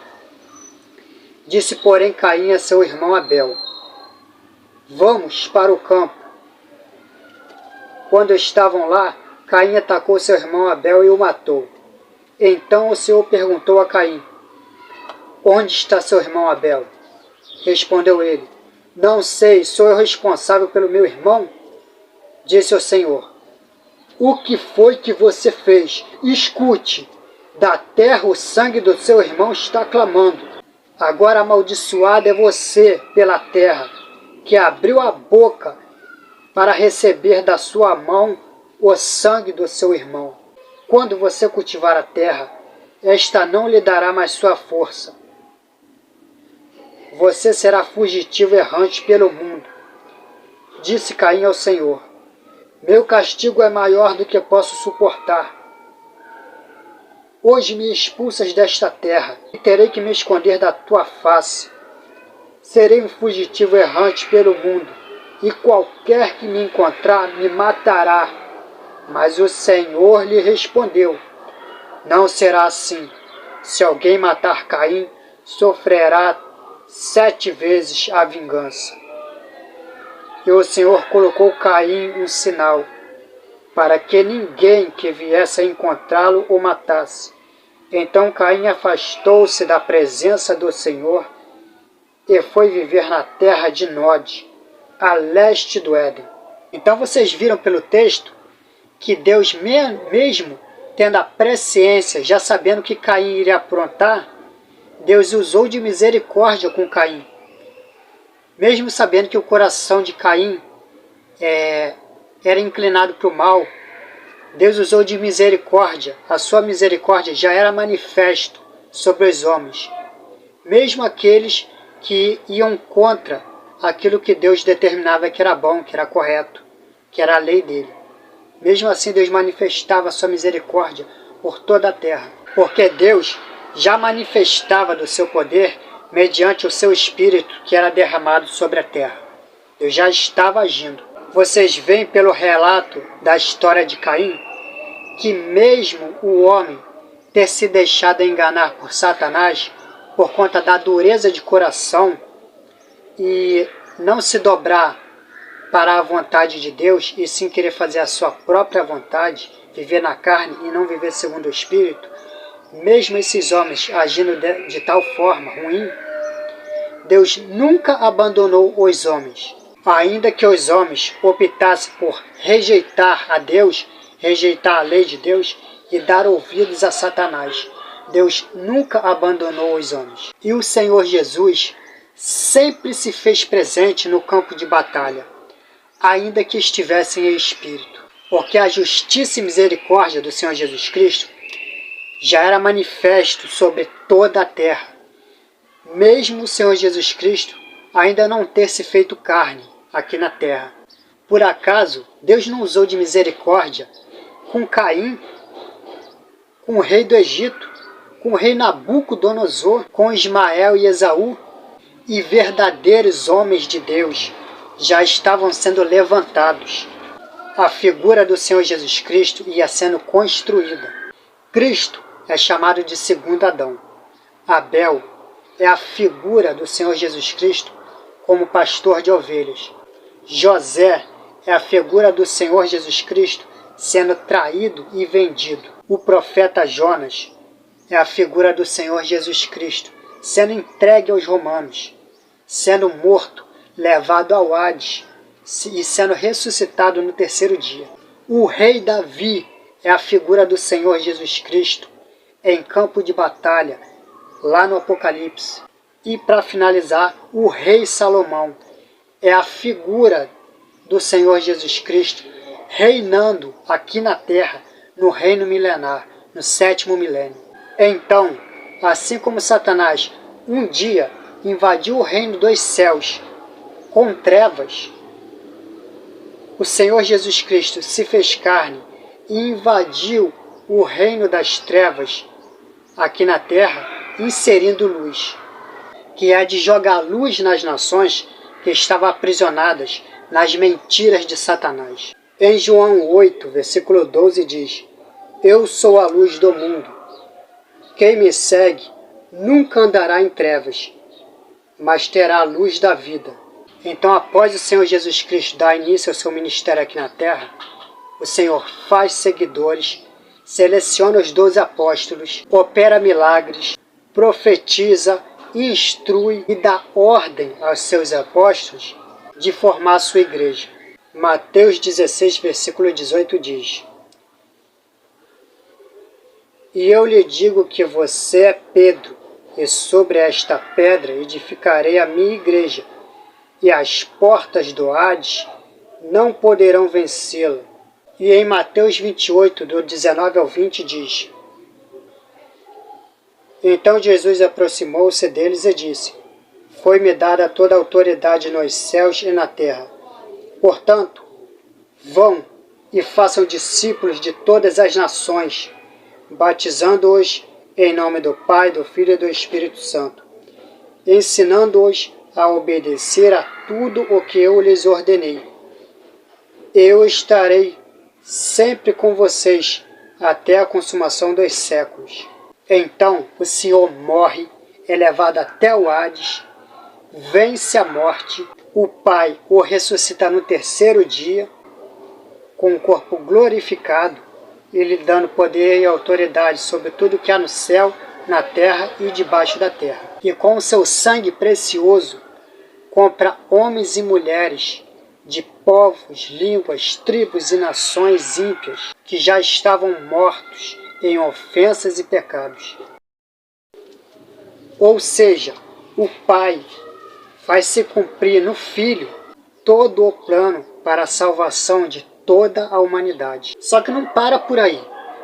Disse, porém, Caim a seu irmão Abel: vamos para o campo. Quando estavam lá, Caim atacou seu irmão Abel e o matou. Então o Senhor perguntou a Caim: onde está seu irmão Abel? Respondeu ele: não sei, sou eu responsável pelo meu irmão? Disse o Senhor: o que foi que você fez? Escute, da terra o sangue do seu irmão está clamando. Agora amaldiçoado é você pela terra, que abriu a boca para receber da sua mão o sangue do seu irmão. Quando você cultivar a terra, esta não lhe dará mais sua força. Você será fugitivo errante pelo mundo. Disse Caim ao Senhor: meu castigo é maior do que posso suportar. Hoje me expulsas desta terra, e terei que me esconder da tua face. Serei um fugitivo errante pelo mundo, e qualquer que me encontrar me matará. Mas o Senhor lhe respondeu: não será assim. Se alguém matar Caim, sofrerá 7 vezes a vingança. E o Senhor colocou Caim um sinal, para que ninguém que viesse a encontrá-lo o matasse. Então Caim afastou-se da presença do Senhor e foi viver na terra de Nod, a leste do Éden. Então vocês viram pelo texto que Deus, mesmo tendo a presciência, já sabendo que Caim iria aprontar, Deus usou de misericórdia com Caim. Mesmo sabendo que o coração de Caim era inclinado para o mal, Deus usou de misericórdia. A sua misericórdia já era manifesto sobre os homens, mesmo aqueles que iam contra aquilo que Deus determinava que era bom, que era correto, que era a lei dele. Mesmo assim, Deus manifestava a sua misericórdia por toda a terra, porque Deus já manifestava do seu poder mediante o seu Espírito que era derramado sobre a terra. Deus já estava agindo. Vocês veem pelo relato da história de Caim que mesmo o homem ter se deixado enganar por Satanás por conta da dureza de coração e não se dobrar para a vontade de Deus e sim querer fazer a sua própria vontade, viver na carne e não viver segundo o Espírito, mesmo esses homens agindo de tal forma ruim, Deus nunca abandonou os homens. Ainda que os homens optassem por rejeitar a Deus, rejeitar a lei de Deus e dar ouvidos a Satanás, Deus nunca abandonou os homens. E o Senhor Jesus sempre se fez presente no campo de batalha, ainda que estivessem em espírito. Porque a justiça e misericórdia do Senhor Jesus Cristo já era manifesto sobre toda a terra, mesmo o Senhor Jesus Cristo ainda não ter se feito carne aqui na terra. Por acaso Deus não usou de misericórdia com Caim, com o rei do Egito, com o rei Nabucodonosor, com Ismael e Esaú? E verdadeiros homens de Deus já estavam sendo levantados. A figura do Senhor Jesus Cristo ia sendo construída. Cristo é chamado de segundo Adão. Abel é a figura do Senhor Jesus Cristo como pastor de ovelhas. José é a figura do Senhor Jesus Cristo sendo traído e vendido. O profeta Jonas é a figura do Senhor Jesus Cristo sendo entregue aos romanos, sendo morto, levado ao Hades e sendo ressuscitado no terceiro dia. O rei Davi é a figura do Senhor Jesus Cristo em campo de batalha, lá no Apocalipse. E para finalizar, o rei Salomão é a figura do Senhor Jesus Cristo reinando aqui na terra, no reino milenar, no 7º milênio. Então, assim como Satanás um dia invadiu o reino dos céus com trevas, o Senhor Jesus Cristo se fez carne e invadiu o reino das trevas aqui na terra, inserindo luz, que é de jogar luz nas nações que estavam aprisionadas nas mentiras de Satanás. Em João 8, versículo 12 diz: Eu sou a luz do mundo. Quem me segue nunca andará em trevas, mas terá a luz da vida. Então, após o Senhor Jesus Cristo dar início ao seu ministério aqui na terra, o Senhor faz seguidores, seleciona os 12 apóstolos, opera milagres, profetiza, instrui e dá ordem aos seus apóstolos de formar a sua igreja. Mateus 16, versículo 18 diz: E eu lhe digo que você é Pedro, e sobre esta pedra edificarei a minha igreja, e as portas do Hades não poderão vencê-la. E em Mateus 28, do 19 ao 20 diz: Então Jesus aproximou-se deles e disse: Foi-me dada toda a autoridade nos céus e na terra. Portanto, vão e façam discípulos de todas as nações, batizando-os em nome do Pai, do Filho e do Espírito Santo, ensinando-os a obedecer a tudo o que eu lhes ordenei. Eu estarei sempre com vocês até a consumação dos séculos. Então o Senhor morre, é levado até o Hades, vence a morte, o Pai o ressuscita no terceiro dia, com o corpo glorificado, e lhe dando poder e autoridade sobre tudo que há no céu, na terra e debaixo da terra. E com o seu sangue precioso, compra homens e mulheres de povos, línguas, tribos e nações ímpias, que já estavam mortos em ofensas e pecados. Ou seja, o Pai faz se cumprir no Filho todo o plano para a salvação de toda a humanidade. Só que não para por aí.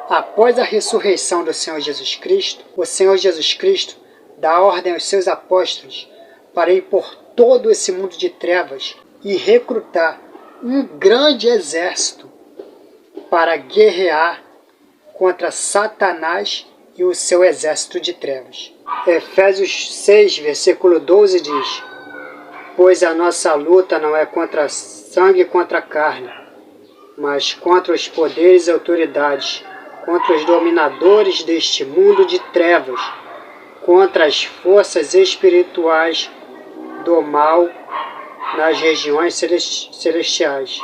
Após a ressurreição do Senhor Jesus Cristo, o Senhor Jesus Cristo dá ordem aos seus apóstolos para ir por todo esse mundo de trevas e recrutar um grande exército para guerrear contra Satanás e o seu exército de trevas. Efésios 6, versículo 12 diz: Pois a nossa luta não é contra sangue e contra carne, mas contra os poderes e autoridades, contra os dominadores deste mundo de trevas, contra as forças espirituais do mal nas regiões celestiais,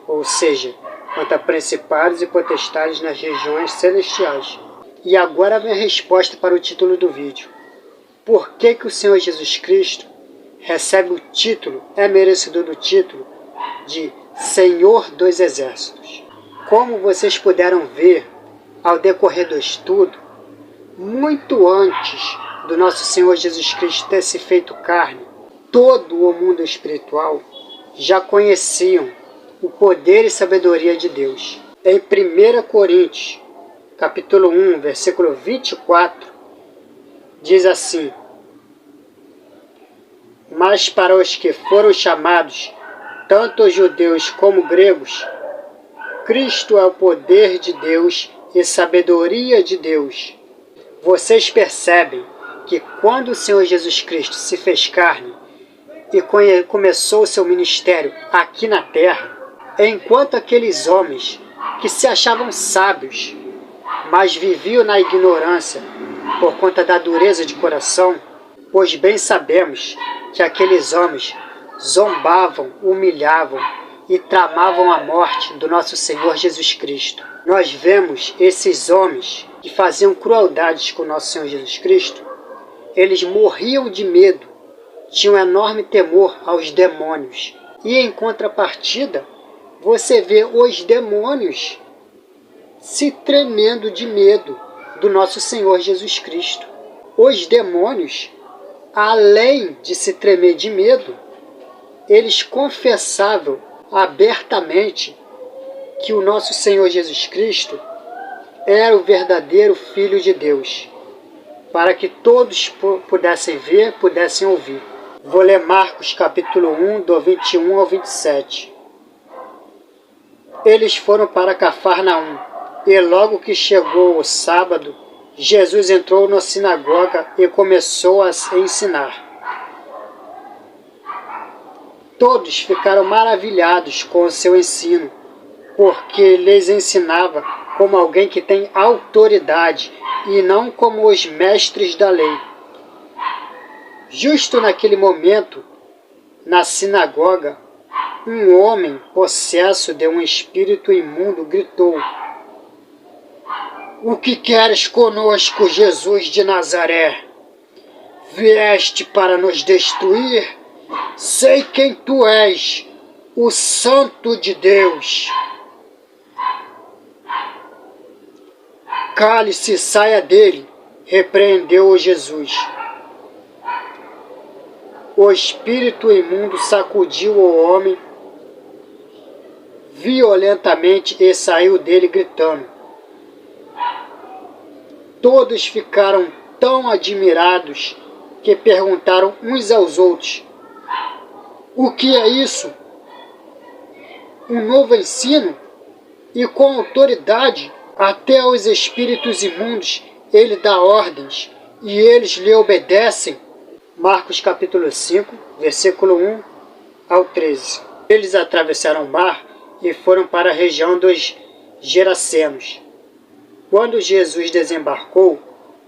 ou seja, contra principados e potestades nas regiões celestiais. E agora vem a resposta para o título do vídeo. Por que o Senhor Jesus Cristo recebe o título, é merecedor do título de Senhor dos Exércitos? Como vocês puderam ver ao decorrer do estudo, muito antes do nosso Senhor Jesus Cristo ter se feito carne, todo o mundo espiritual já conheciam o poder e sabedoria de Deus. Em 1 Coríntios, capítulo 1, versículo 24, diz assim: Mas para os que foram chamados, tanto os judeus como gregos, Cristo é o poder de Deus e sabedoria de Deus. Vocês percebem que quando o Senhor Jesus Cristo se fez carne e começou o seu ministério aqui na terra, enquanto aqueles homens que se achavam sábios, mas viviam na ignorância por conta da dureza de coração, pois bem sabemos que aqueles homens zombavam, humilhavam e tramavam a morte do nosso Senhor Jesus Cristo. Nós vemos esses homens que faziam crueldades com o nosso Senhor Jesus Cristo, eles morriam de medo, tinham enorme temor aos demônios. E em contrapartida, você vê os demônios se tremendo de medo do nosso Senhor Jesus Cristo. Os demônios, além de se tremer de medo, eles confessavam abertamente que o nosso Senhor Jesus Cristo era o verdadeiro Filho de Deus, para que todos pudessem ver, pudessem ouvir. Vou ler Marcos capítulo 1, do 21 ao 27. Eles foram para Cafarnaum, e logo que chegou o sábado, Jesus entrou na sinagoga e começou a ensinar. Todos ficaram maravilhados com o seu ensino, porque lhes ensinava como alguém que tem autoridade e não como os mestres da lei. Justo naquele momento, na sinagoga, um homem possesso de um espírito imundo gritou: O que queres conosco, Jesus de Nazaré? Vieste para nos destruir? Sei quem tu és, o Santo de Deus. Cale-se, saia dele, repreendeu-o Jesus. O espírito imundo sacudiu o homem violentamente e saiu dele gritando. Todos ficaram tão admirados que perguntaram uns aos outros: O que é isso? Um novo ensino? E com autoridade, até aos espíritos imundos ele dá ordens, e eles lhe obedecem. Marcos capítulo 5, versículo 1 ao 13. Eles atravessaram o mar e foram para a região dos Gerasenos. Quando Jesus desembarcou,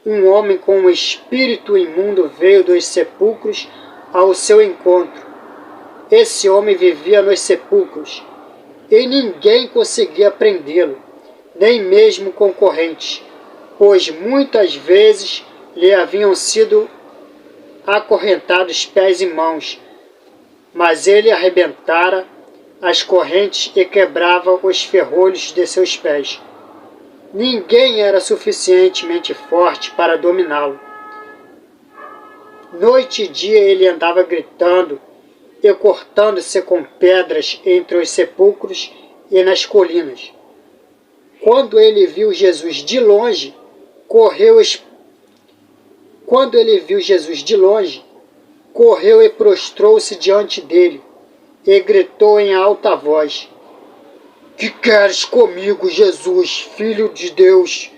um homem com um espírito imundo veio dos sepulcros ao seu encontro. Esse homem vivia nos sepulcros, e ninguém conseguia prendê-lo, nem mesmo concorrentes, pois muitas vezes lhe haviam sido acorrentados pés e mãos, mas ele arrebentara as correntes e quebrava os ferrolhos de seus pés. Ninguém era suficientemente forte para dominá-lo. Noite e dia ele andava gritando e cortando-se com pedras entre os sepulcros e nas colinas. Quando ele viu Jesus de longe, correu e prostrou-se diante dele e gritou em alta voz: Que queres comigo, Jesus, Filho de Deus?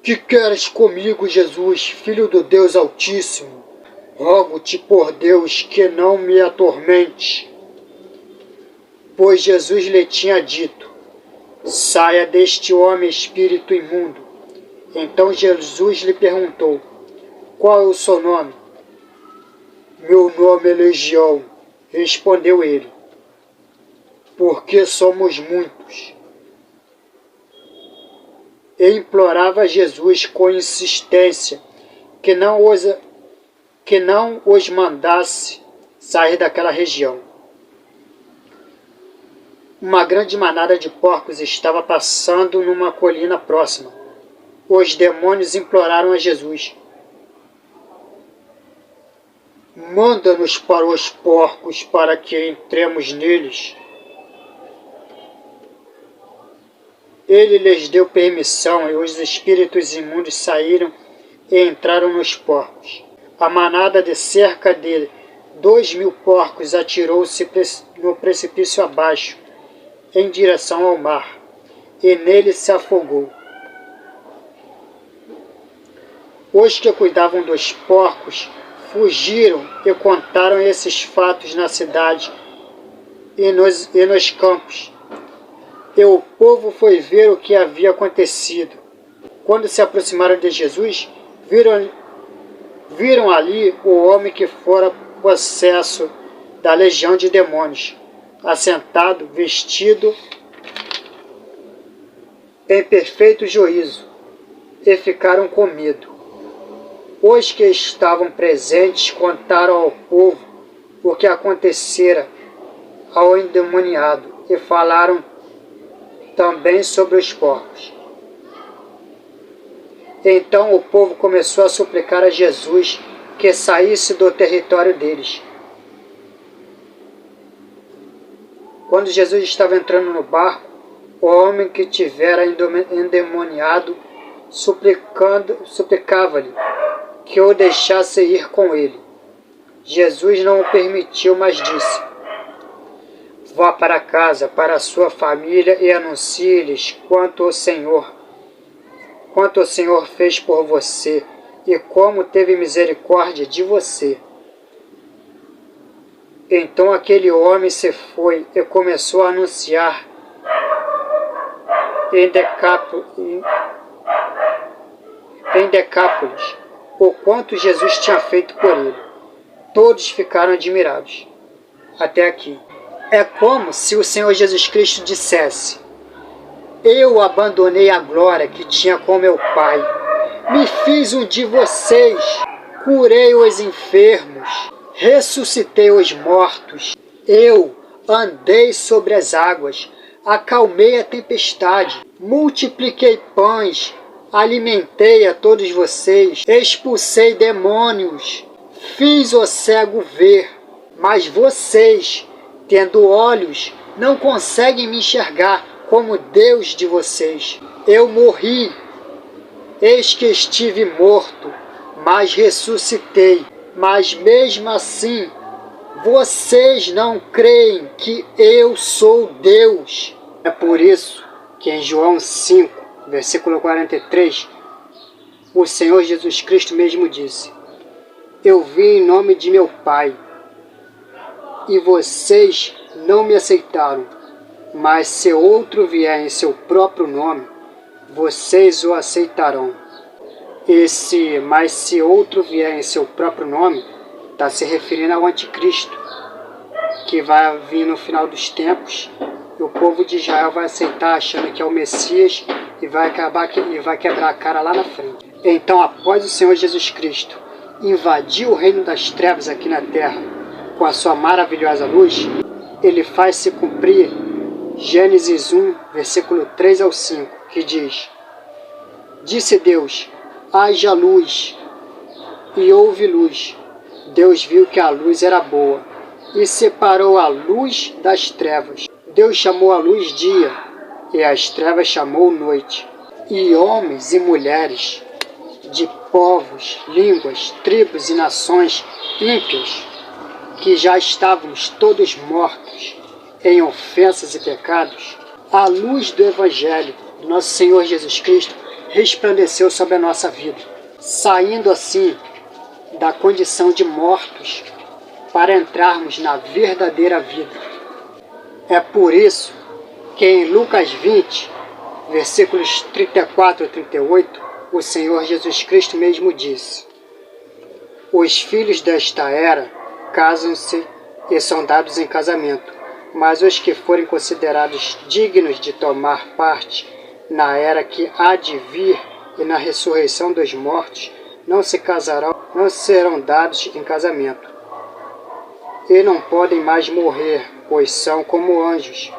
Que queres comigo, Jesus, Filho do Deus Altíssimo? Rogo-te por Deus que não me atormente. Pois Jesus lhe tinha dito: Saia deste homem, espírito imundo. Então Jesus lhe perguntou: Qual é o seu nome? Meu nome é Legião, respondeu ele, porque somos muitos. E implorava a Jesus com insistência que não os mandasse sair daquela região. Uma grande manada de porcos estava passando numa colina próxima. Os demônios imploraram a Jesus: Manda-nos para os porcos para que entremos neles. Ele lhes deu permissão e os espíritos imundos saíram e entraram nos porcos. A manada de cerca de 2.000 porcos atirou-se no precipício abaixo, em direção ao mar, e nele se afogou. Os que cuidavam dos porcos fugiram e contaram esses fatos na cidade e nos campos. E o povo foi ver o que havia acontecido. Quando se aproximaram de Jesus, viram ali o homem que fora possesso da legião de demônios, assentado, vestido em perfeito juízo, e ficaram com medo. Os que estavam presentes contaram ao povo o que acontecera ao endemoniado e falaram também sobre os porcos. Então o povo começou a suplicar a Jesus que saísse do território deles. Quando Jesus estava entrando no barco, o homem que tivera endemoniado suplicava-lhe que o deixasse ir com ele. Jesus não o permitiu, mas disse: vá para casa, para a sua família, e anuncie-lhes quanto o Senhor fez por você e como teve misericórdia de você. Então aquele homem se foi e começou a anunciar em Decápolis o quanto Jesus tinha feito por ele. Todos ficaram admirados. Até aqui. É como se o Senhor Jesus Cristo dissesse: eu abandonei a glória que tinha com meu Pai. Me fiz um de vocês. Curei os enfermos. Ressuscitei os mortos. Eu andei sobre as águas. Acalmei a tempestade. Multipliquei pães. Alimentei a todos vocês. Expulsei demônios. Fiz o cego ver. Mas vocês, tendo olhos, não conseguem me enxergar como Deus de vocês. Eu morri. Eis que estive morto, mas ressuscitei. Mas mesmo assim, vocês não creem que eu sou Deus. É por isso que em João 5, versículo 43, o Senhor Jesus Cristo mesmo disse: eu vim em nome de meu Pai, e vocês não me aceitaram. Mas se outro vier em seu próprio nome, vocês o aceitarão. Mas se outro vier em seu próprio nome, está se referindo ao anticristo, que vai vir no final dos tempos, e o povo de Israel vai aceitar achando que é o Messias e vai quebrar a cara lá na frente. Então, após o Senhor Jesus Cristo invadir o reino das trevas aqui na terra com a sua maravilhosa luz, ele faz se cumprir Gênesis 1, versículo 3 ao 5, que diz: disse Deus, haja luz, e houve luz. Deus viu que a luz era boa, e separou a luz das trevas. Deus chamou a luz dia, e as trevas chamou noite. E homens e mulheres, de povos, línguas, tribos e nações ímpias, que já estávamos todos mortos em ofensas e pecados, a luz do Evangelho do nosso Senhor Jesus Cristo resplandeceu sobre a nossa vida, saindo assim da condição de mortos para entrarmos na verdadeira vida. É por isso que em Lucas 20, versículos 34 a 38, o Senhor Jesus Cristo mesmo disse: os filhos desta era casam-se e são dados em casamento, mas os que forem considerados dignos de tomar parte na era que há de vir e na ressurreição dos mortos, não se casarão, não serão dados em casamento. E não podem mais morrer, pois são como anjos.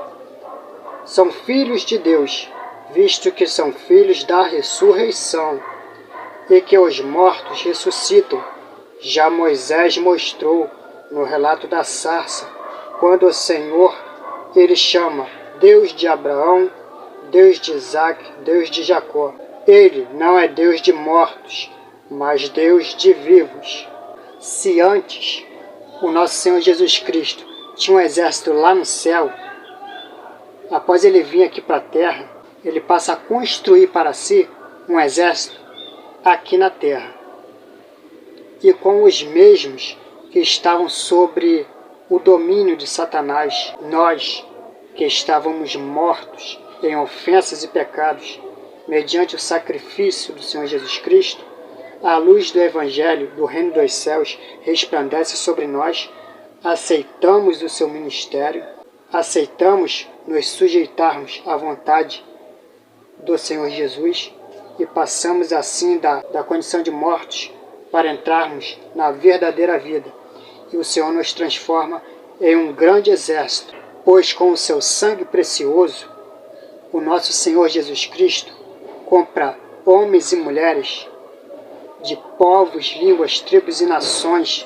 São filhos de Deus, visto que são filhos da ressurreição, e que os mortos ressuscitam. Já Moisés mostrou no relato da sarça, quando o Senhor ele chama Deus de Abraão, Deus de Isaac, Deus de Jacó. Ele não é Deus de mortos, mas Deus de vivos. Se antes o nosso Senhor Jesus Cristo tinha um exército lá no céu, após ele vir aqui para a terra, ele passa a construir para si um exército aqui na terra. E com os mesmos que estavam sobre o domínio de Satanás, nós que estávamos mortos em ofensas e pecados, mediante o sacrifício do Senhor Jesus Cristo, a luz do Evangelho do Reino dos Céus resplandece sobre nós, aceitamos o seu ministério, aceitamos nos sujeitarmos à vontade do Senhor Jesus e passamos assim da condição de mortos para entrarmos na verdadeira vida. E o Senhor nos transforma em um grande exército, pois com o seu sangue precioso, o nosso Senhor Jesus Cristo compra homens e mulheres de povos, línguas, tribos e nações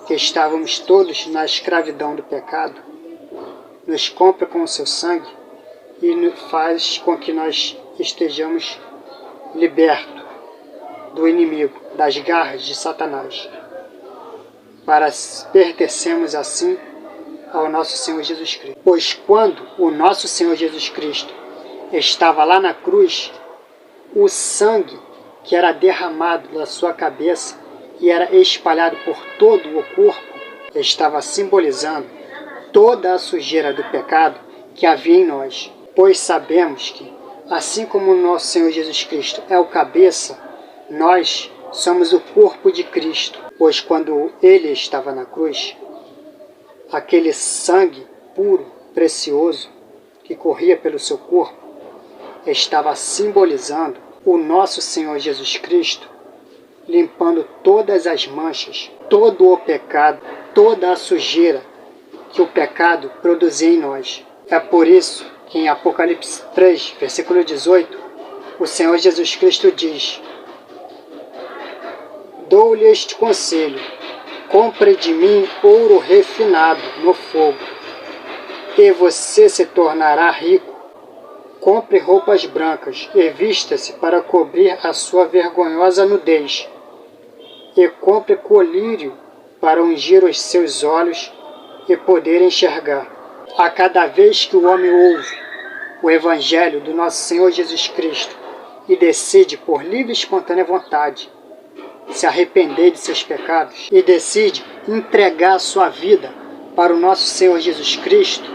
que estávamos todos na escravidão do pecado, nos compra com o seu sangue e faz com que nós estejamos libertos do inimigo, das garras de Satanás, para pertencermos assim ao nosso Senhor Jesus Cristo. Pois quando o nosso Senhor Jesus Cristo estava lá na cruz, o sangue que era derramado da sua cabeça e era espalhado por todo o corpo, estava simbolizando toda a sujeira do pecado que havia em nós. Pois sabemos que, assim como o nosso Senhor Jesus Cristo é o cabeça, nós somos o corpo de Cristo. Pois quando ele estava na cruz, aquele sangue puro, precioso, que corria pelo seu corpo, estava simbolizando o nosso Senhor Jesus Cristo, limpando todas as manchas, todo o pecado, toda a sujeira que o pecado produzia em nós. É por isso que em Apocalipse 3, versículo 18, o Senhor Jesus Cristo diz: dou-lhe este conselho, compre de mim ouro refinado no fogo, e você se tornará rico. Compre roupas brancas e vista-se para cobrir a sua vergonhosa nudez. E compre colírio para ungir os seus olhos e poder enxergar. A cada vez que o homem ouve o Evangelho do nosso Senhor Jesus Cristo e decide por livre e espontânea vontade se arrepender de seus pecados e decide entregar a sua vida para o nosso Senhor Jesus Cristo.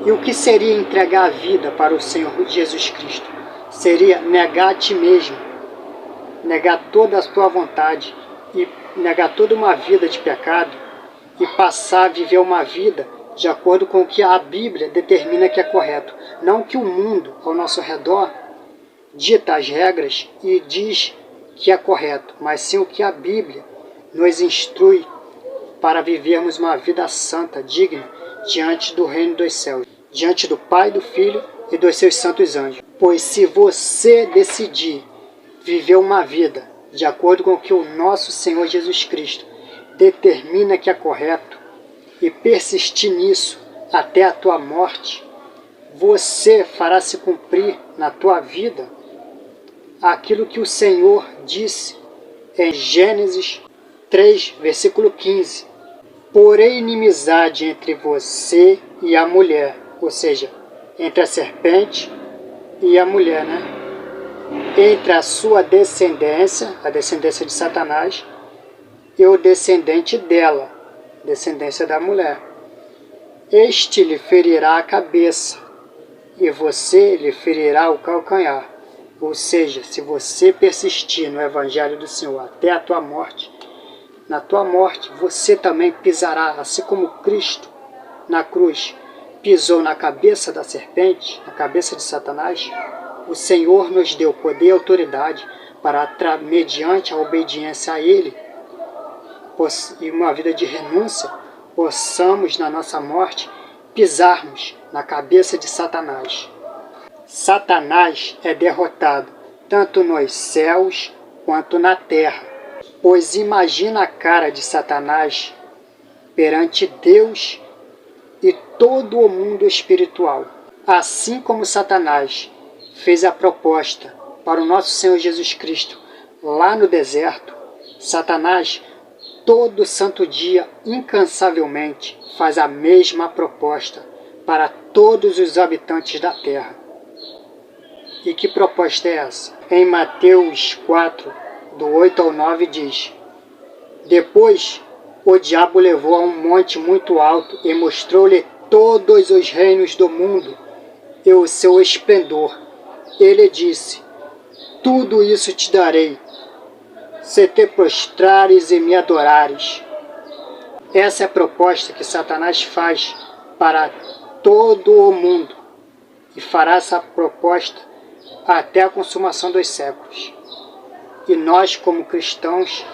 E o que seria entregar a vida para o Senhor Jesus Cristo? Seria negar a ti mesmo, negar toda a tua vontade e negar toda uma vida de pecado e passar a viver uma vida de acordo com o que a Bíblia determina que é correto. Não que o mundo ao nosso redor dita as regras e diz que é correto, mas sim o que a Bíblia nos instrui para vivermos uma vida santa, digna, diante do reino dos céus, diante do Pai, do Filho e dos seus santos anjos. Pois se você decidir viver uma vida de acordo com o que o nosso Senhor Jesus Cristo determina que é correto e persistir nisso até a tua morte, você fará se cumprir na tua vida aquilo que o Senhor disse em Gênesis 3, versículo 15. Porém inimizade entre você e a mulher, ou seja, entre a serpente e a mulher, entre a sua descendência, a descendência de Satanás, e o descendente dela, descendência da mulher. Este lhe ferirá a cabeça, e você lhe ferirá o calcanhar. Ou seja, se você persistir no Evangelho do Senhor até a tua morte, na tua morte você também pisará, assim como Cristo na cruz pisou na cabeça da serpente, na cabeça de Satanás. O Senhor nos deu poder e autoridade para, mediante a obediência a Ele, e uma vida de renúncia, possamos na nossa morte pisarmos na cabeça de Satanás. Satanás é derrotado tanto nos céus quanto na terra. Pois imagina a cara de Satanás perante Deus e todo o mundo espiritual. Assim como Satanás fez a proposta para o nosso Senhor Jesus Cristo lá no deserto, Satanás, todo santo dia, incansavelmente, faz a mesma proposta para todos os habitantes da terra. E que proposta é essa? Em Mateus 4, do 8 ao 9, diz: Depois o diabo levou a um monte muito alto e mostrou-lhe todos os reinos do mundo e o seu esplendor. Ele disse: Tudo isso te darei, se te prostrares e me adorares. Essa é a proposta que Satanás faz para todo o mundo, e fará essa proposta até a consumação dos séculos. E nós, como cristãos,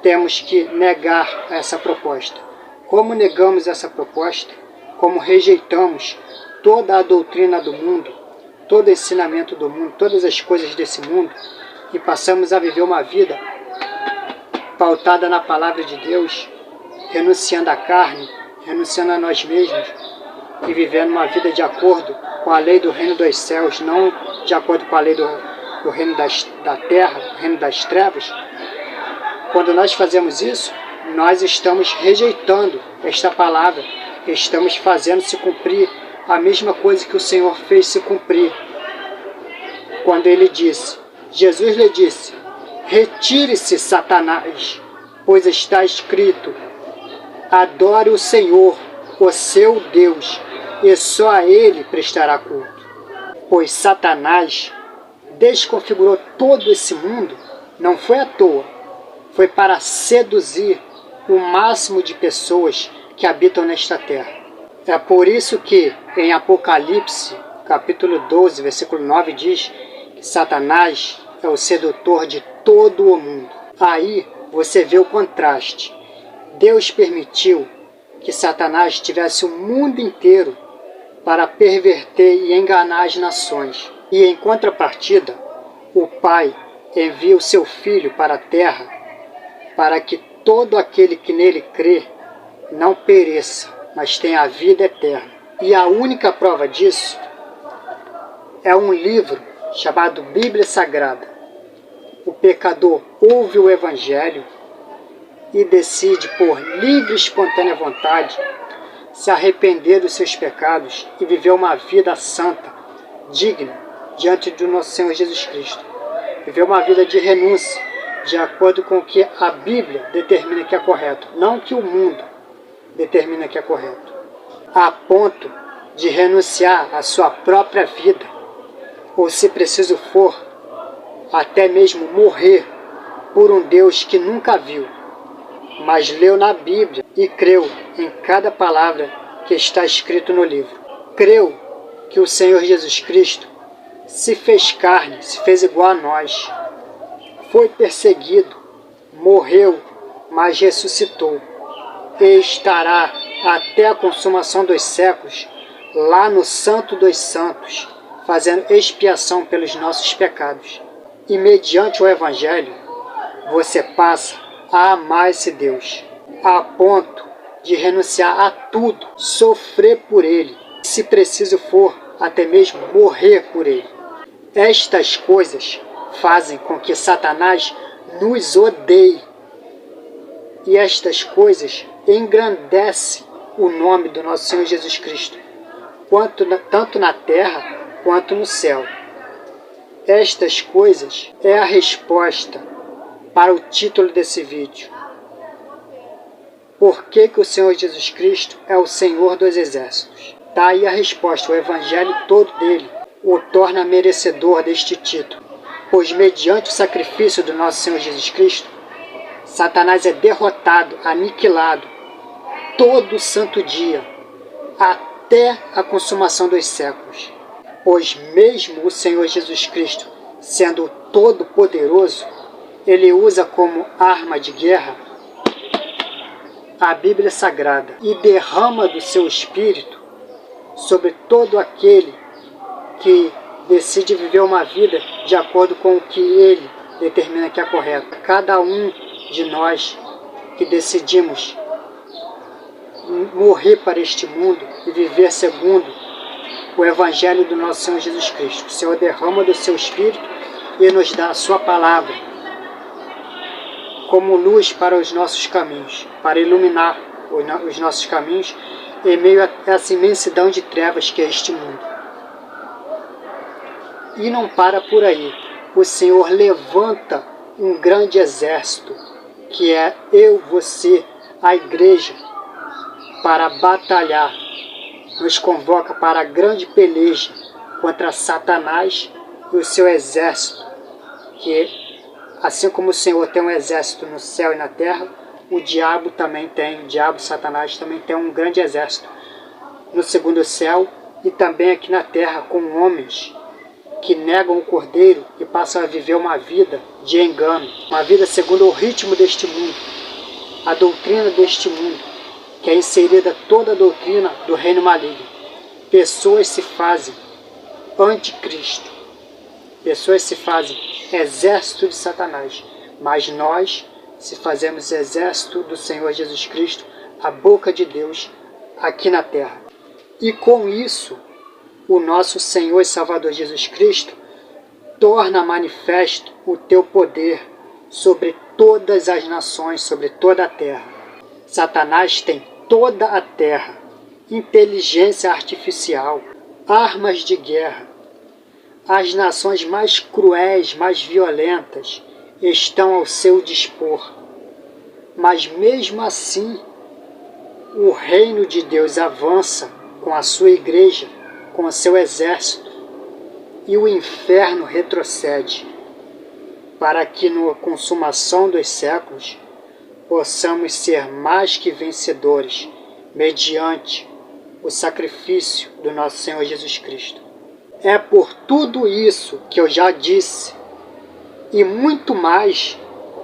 temos que negar essa proposta. Como negamos essa proposta? Como rejeitamos toda a doutrina do mundo, todo o ensinamento do mundo, todas as coisas desse mundo, e passamos a viver uma vida pautada na palavra de Deus, renunciando à carne, renunciando a nós mesmos e vivendo uma vida de acordo com a lei do reino dos céus, não de acordo com a lei do reino da terra, do reino das trevas. Quando nós fazemos isso, nós estamos rejeitando esta palavra, estamos fazendo se cumprir a mesma coisa que o Senhor fez se cumprir. Quando ele disse, Jesus lhe disse: Retire-se, Satanás, pois está escrito: Adore o Senhor, o seu Deus, e só a ele prestará culto. Pois Satanás desconfigurou todo esse mundo, não foi à toa, foi para seduzir o máximo de pessoas que habitam nesta terra. É por isso que em Apocalipse, capítulo 12, versículo 9, diz que Satanás é o sedutor de todo o mundo. Aí você vê o contraste. Deus permitiu que Satanás tivesse o mundo inteiro para perverter e enganar as nações. E em contrapartida, o Pai envia o seu Filho para a terra para que todo aquele que nele crê não pereça, mas tenha a vida eterna. E a única prova disso é um livro chamado Bíblia Sagrada. O pecador ouve o Evangelho e decide, por livre e espontânea vontade, se arrepender dos seus pecados e viver uma vida santa, digna, diante do nosso Senhor Jesus Cristo. Viver uma vida de renúncia, de acordo com o que a Bíblia determina que é correto, não que o mundo determina que é correto. A ponto de renunciar à sua própria vida, ou se preciso for, até mesmo morrer por um Deus que nunca viu, mas leu na Bíblia e creu em cada palavra que está escrito no livro. Creu que o Senhor Jesus Cristo se fez carne, se fez igual a nós, foi perseguido, morreu, mas ressuscitou, e estará até a consumação dos séculos, lá no Santo dos Santos, fazendo expiação pelos nossos pecados. E mediante o Evangelho, você passa a amar esse Deus, a ponto de renunciar a tudo, sofrer por Ele, se preciso for, até mesmo morrer por Ele. Estas coisas fazem com que Satanás nos odeie, e estas coisas engrandecem o nome do nosso Senhor Jesus Cristo, tanto na terra quanto no céu. Estas coisas é a resposta para o título desse vídeo. Por que que o Senhor Jesus Cristo é o Senhor dos Exércitos? Está aí a resposta, o Evangelho todo dele o torna merecedor deste título. Pois mediante o sacrifício do nosso Senhor Jesus Cristo, Satanás é derrotado, aniquilado, todo santo dia, até a consumação dos séculos. Pois mesmo o Senhor Jesus Cristo, sendo todo-poderoso, ele usa como arma de guerra a Bíblia Sagrada e derrama do seu Espírito sobre todo aquele que decide viver uma vida de acordo com o que ele determina que é correto. Cada um de nós que decidimos morrer para este mundo e viver segundo o Evangelho do nosso Senhor Jesus Cristo. O Senhor derrama do seu Espírito e nos dá a sua palavra como luz para os nossos caminhos, para iluminar os nossos caminhos em meio a essa imensidão de trevas que é este mundo. E não para por aí. O Senhor levanta um grande exército, que é eu, você, a igreja, para batalhar. Nos convoca para a grande peleja contra Satanás e o seu exército, que assim como o Senhor tem um exército no céu e na terra, o diabo, Satanás também tem um grande exército no segundo céu e também aqui na terra, com homens que negam o Cordeiro e passam a viver uma vida de engano, uma vida segundo o ritmo deste mundo, a doutrina deste mundo, que é inserida toda a doutrina do reino maligno. Pessoas se fazem anticristo, pessoas se fazem exército de Satanás, mas nós se fazemos exército do Senhor Jesus Cristo, a boca de Deus aqui na terra. E com isso, o nosso Senhor e Salvador Jesus Cristo torna manifesto o teu poder sobre todas as nações, sobre toda a terra. Satanás tem toda a terra, inteligência artificial, armas de guerra. As nações mais cruéis, mais violentas estão ao seu dispor. Mas mesmo assim, o reino de Deus avança com a sua igreja, com o seu exército, e o inferno retrocede, para que na consumação dos séculos possamos ser mais que vencedores, mediante o sacrifício do nosso Senhor Jesus Cristo. É por tudo isso que eu já disse, e muito mais,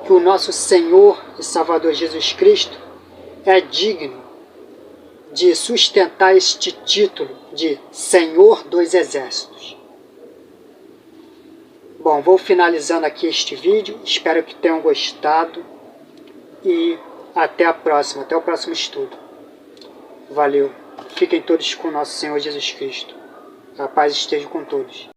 que o nosso Senhor e Salvador Jesus Cristo é digno de sustentar este título de Senhor dos Exércitos. Bom, vou finalizando aqui este vídeo, espero que tenham gostado e até a próxima, até o próximo estudo. Valeu, fiquem todos com o nosso Senhor Jesus Cristo. A paz esteja com todos.